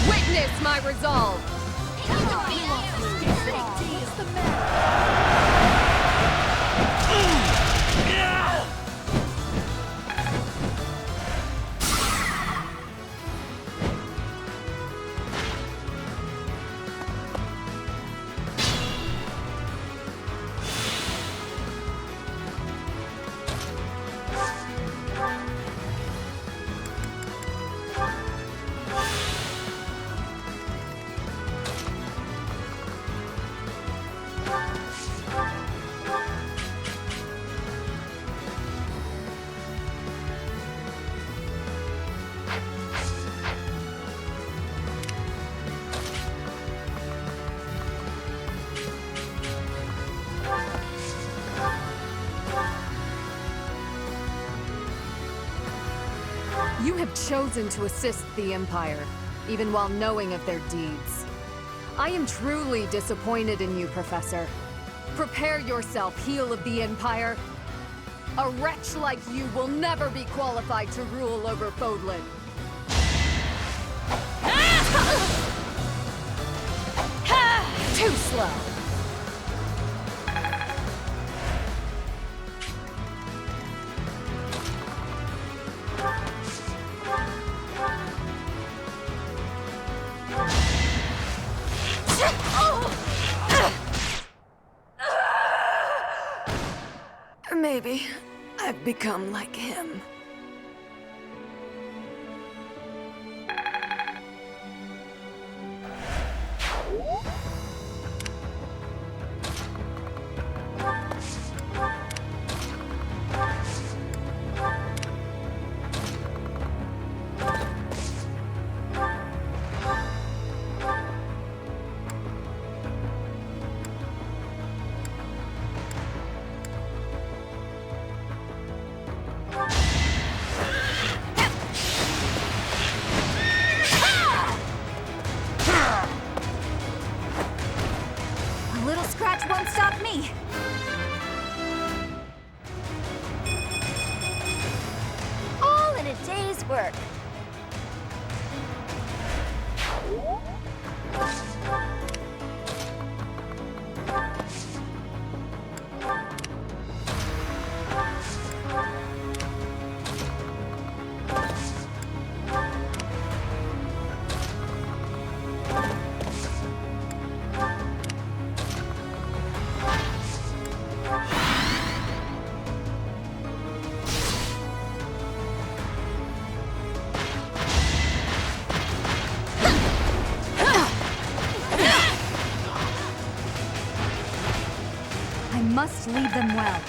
Witness my resolve! You have chosen to assist the Empire, even while knowing of their deeds. I am truly disappointed in you, Professor. Prepare yourself, heel of the Empire. A wretch like you will never be qualified to rule over Fodlan. Too slow. Maybe I've become like him. A little scratch won't stop me. All in a day's work. I must lead them well.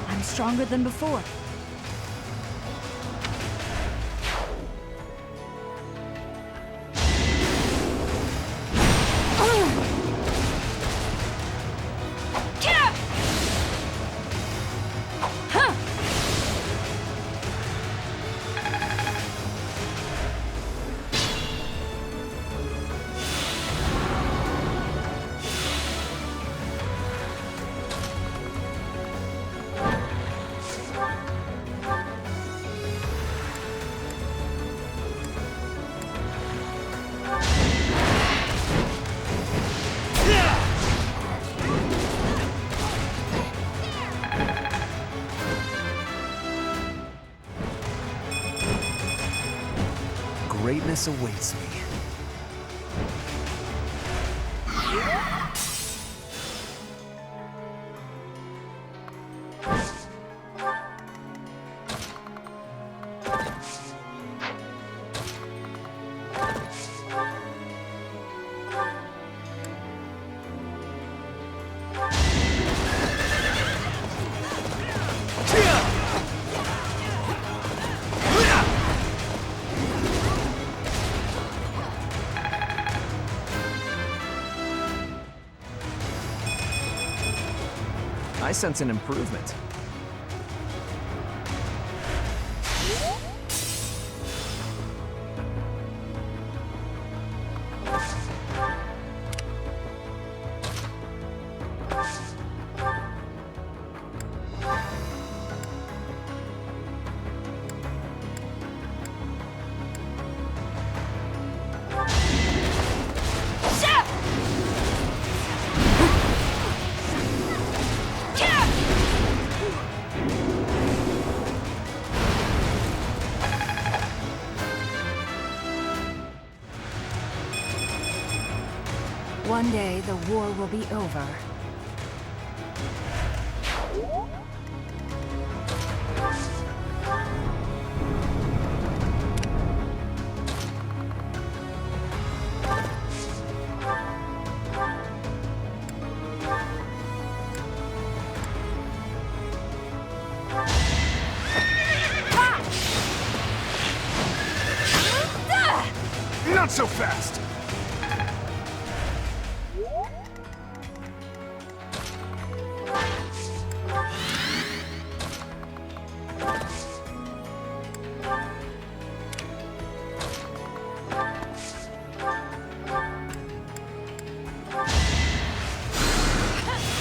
I'm stronger than before. Greatness awaits me. I sense an improvement. One day, the war will be over. Not so fast!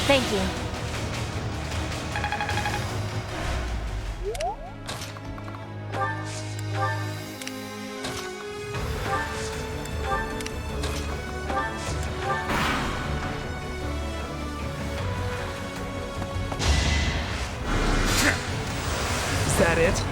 Thank you. Is that it?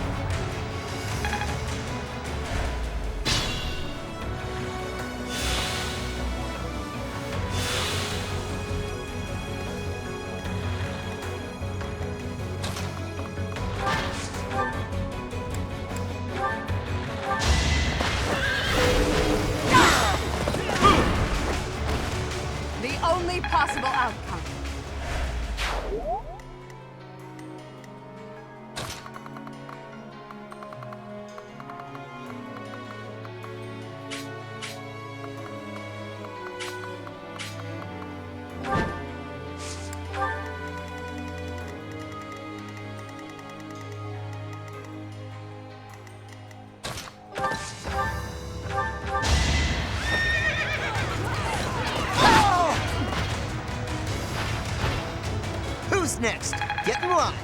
next? Get in line.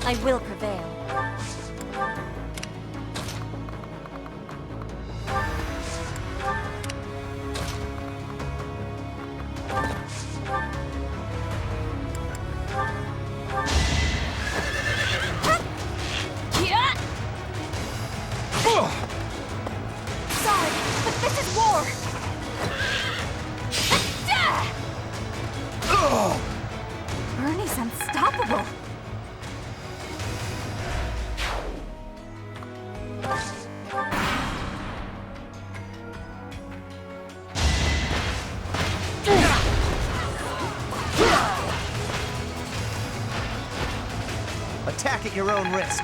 I will prevail. Sorry, but this is war! Bernie's unstoppable! Attack at your own risk.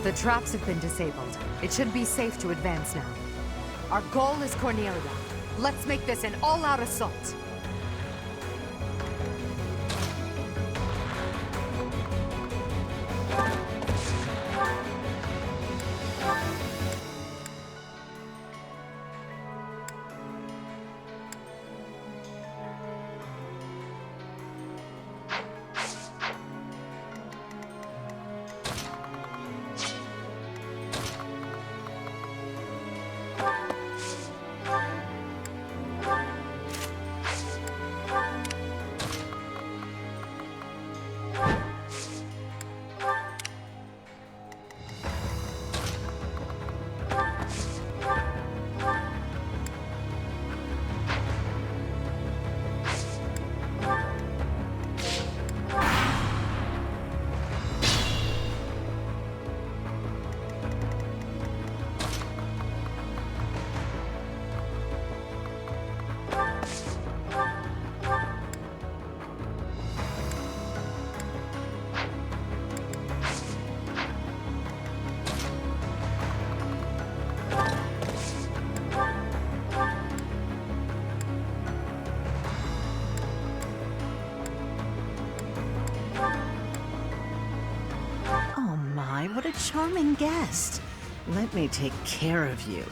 The traps have been disabled. It should be safe to advance now. Our goal is Cornelia. Let's make this an all-out assault. What a charming guest. Let me take care of you.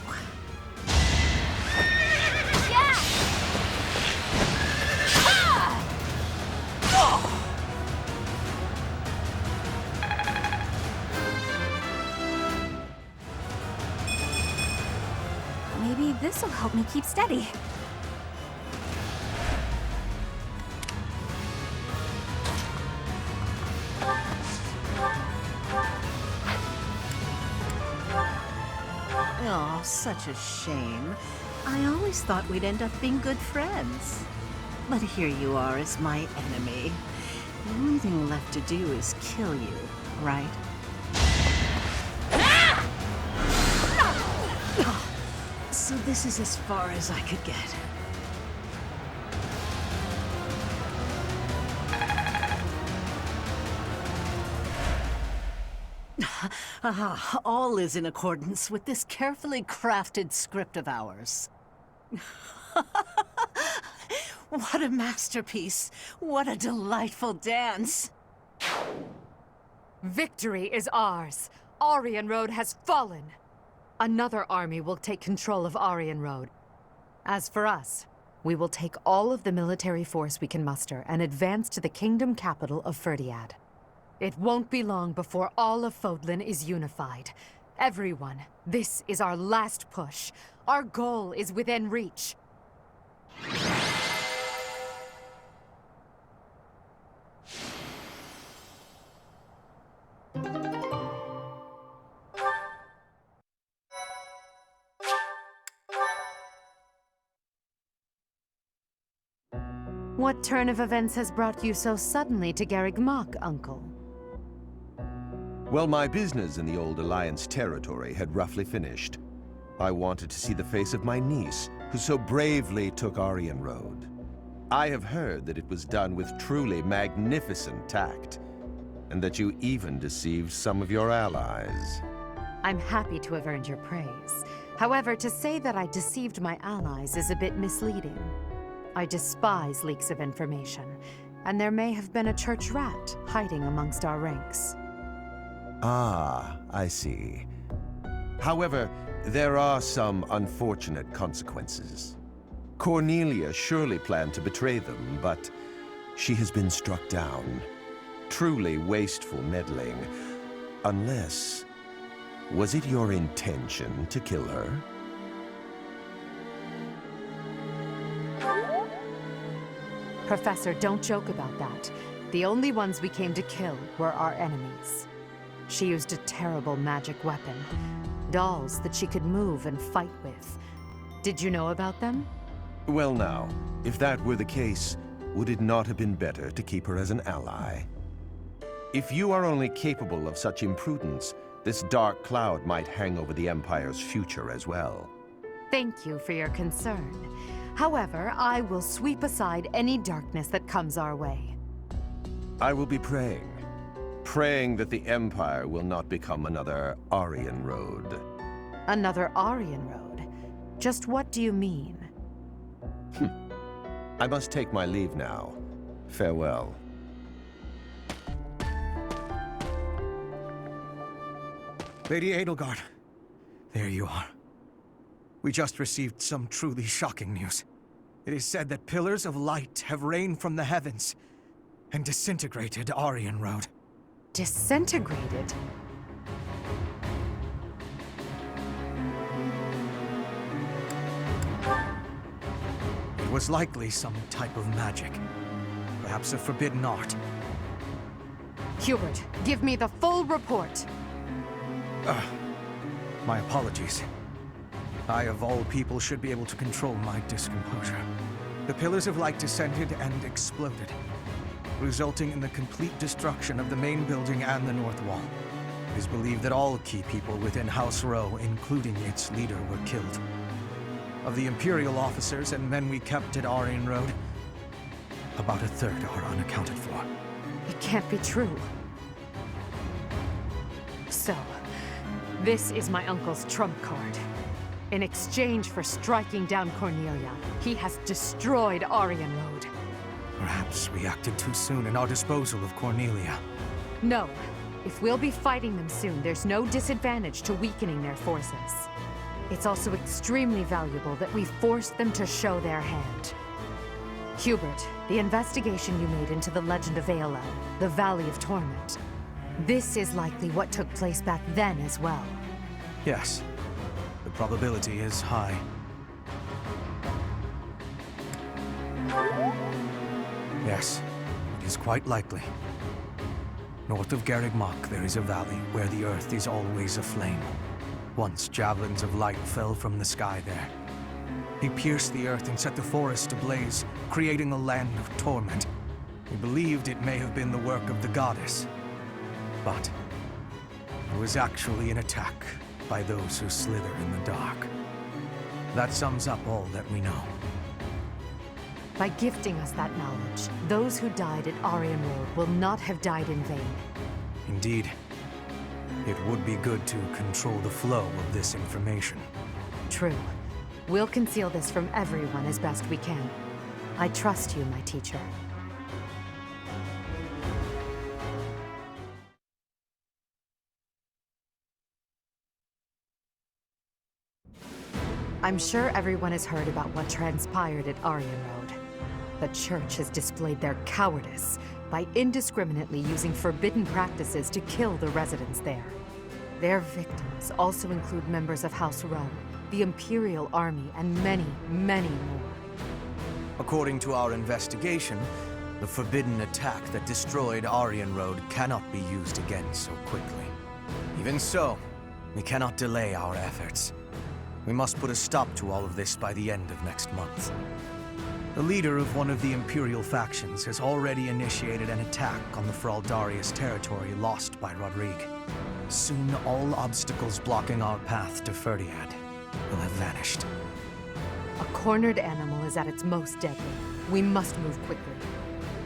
Maybe this'll help me keep steady. Oh, such a shame. I always thought we'd end up being good friends. But here you are as my enemy. The only thing left to do is kill you, right? So this is as far as I could get. All is in accordance with this carefully crafted script of ours. What a masterpiece! What a delightful dance! Victory is ours! Aryan Road has fallen! Another army will take control of Aryan Road. As for us, we will take all of the military force we can muster and advance to the kingdom capital of Ferdiad. It won't be long before all of Fodlan is unified. Everyone, this is our last push. Our goal is within reach. What turn of events has brought you so suddenly to Garreg Mach, Uncle? Well, my business in the old Alliance territory had roughly finished. I wanted to see the face of my niece, who so bravely took Aryan Road. I have heard that it was done with truly magnificent tact, and that you even deceived some of your allies. I'm happy to have earned your praise. However, to say that I deceived my allies is a bit misleading. I despise leaks of information, and there may have been a church rat hiding amongst our ranks. Ah, I see. However, there are some unfortunate consequences. Cornelia surely planned to betray them, but she has been struck down. Truly wasteful meddling. Unless... was it your intention to kill her? Professor, don't joke about that. The only ones we came to kill were our enemies. She used a terrible magic weapon. Dolls that she could move and fight with. Did you know about them? Well now, if that were the case, would it not have been better to keep her as an ally? If you are only capable of such imprudence, this dark cloud might hang over the Empire's future as well. Thank you for your concern. However, I will sweep aside any darkness that comes our way. I will be praying. Praying that the Empire will not become another Aryan Road. Another Aryan Road? Just what do you mean? I must take my leave now. Farewell. Lady Edelgard, there you are. We just received some truly shocking news. It is said that pillars of light have rained from the heavens and disintegrated Aryan Road. Disintegrated? It was likely some type of magic. Perhaps a forbidden art. Hubert, give me the full report. My apologies. I, of all people, should be able to control my discomposure. The pillars of light descended and exploded, resulting in the complete destruction of the main building and the north wall. It is believed that all key people within House Row, including its leader, were killed. Of the Imperial officers and men we kept at Aryan Road, about a third are unaccounted for. It can't be true. So, this is my uncle's trump card. In exchange for striking down Cornelia, he has destroyed Aryan Road. Perhaps we acted too soon in our disposal of Cornelia. No. If we'll be fighting them soon, there's no disadvantage to weakening their forces. It's also extremely valuable that we forced them to show their hand. Hubert, the investigation you made into the legend of Aela, the Valley of Torment, this is likely what took place back then as well. Yes. The probability is high. Yes, it is quite likely. North of Garreg Mach, there is a valley where the earth is always aflame. Once javelins of light fell from the sky there. He pierced the earth and set the forest ablaze, creating a land of torment. We believed it may have been the work of the goddess. But it was actually an attack by those who slither in the dark. That sums up all that we know. By gifting us that knowledge, those who died at Aryan Road will not have died in vain. Indeed. It would be good to control the flow of this information. True. We'll conceal this from everyone as best we can. I trust you, my teacher. I'm sure everyone has heard about what transpired at Aryan Road. The Church has displayed their cowardice by indiscriminately using forbidden practices to kill the residents there. Their victims also include members of House Row, the Imperial Army, and many, many more. According to our investigation, the forbidden attack that destroyed Aryan Road cannot be used again so quickly. Even so, we cannot delay our efforts. We must put a stop to all of this by the end of next month. The leader of one of the Imperial factions has already initiated an attack on the Fraldarius territory lost by Rodrigue. Soon, all obstacles blocking our path to Ferdiad will have vanished. A cornered animal is at its most deadly. We must move quickly.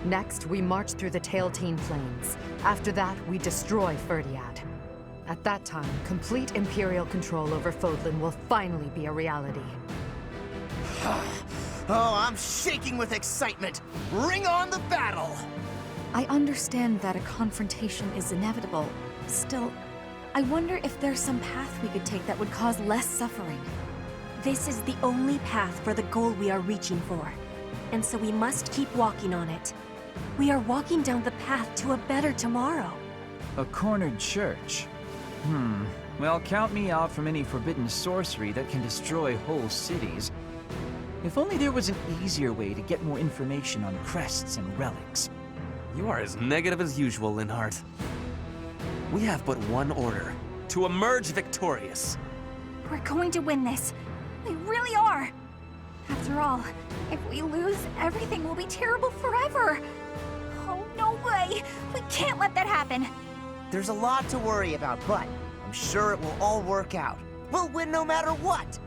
Next, we march through the Tailtean Plains. After that, we destroy Ferdiad. At that time, complete Imperial control over Fodlan will finally be a reality. Oh, I'm shaking with excitement! Bring on the battle! I understand that a confrontation is inevitable. Still, I wonder if there's some path we could take that would cause less suffering. This is the only path for the goal we are reaching for. And so we must keep walking on it. We are walking down the path to a better tomorrow. A cornered church. Well, count me out from any forbidden sorcery that can destroy whole cities. If only there was an easier way to get more information on crests and relics. You are as negative as usual, Linhardt. We have but one order: to emerge victorious. We're going to win this. We really are. After all, if we lose, everything will be terrible forever. Oh, no way! We can't let that happen! There's a lot to worry about, but I'm sure it will all work out. We'll win no matter what!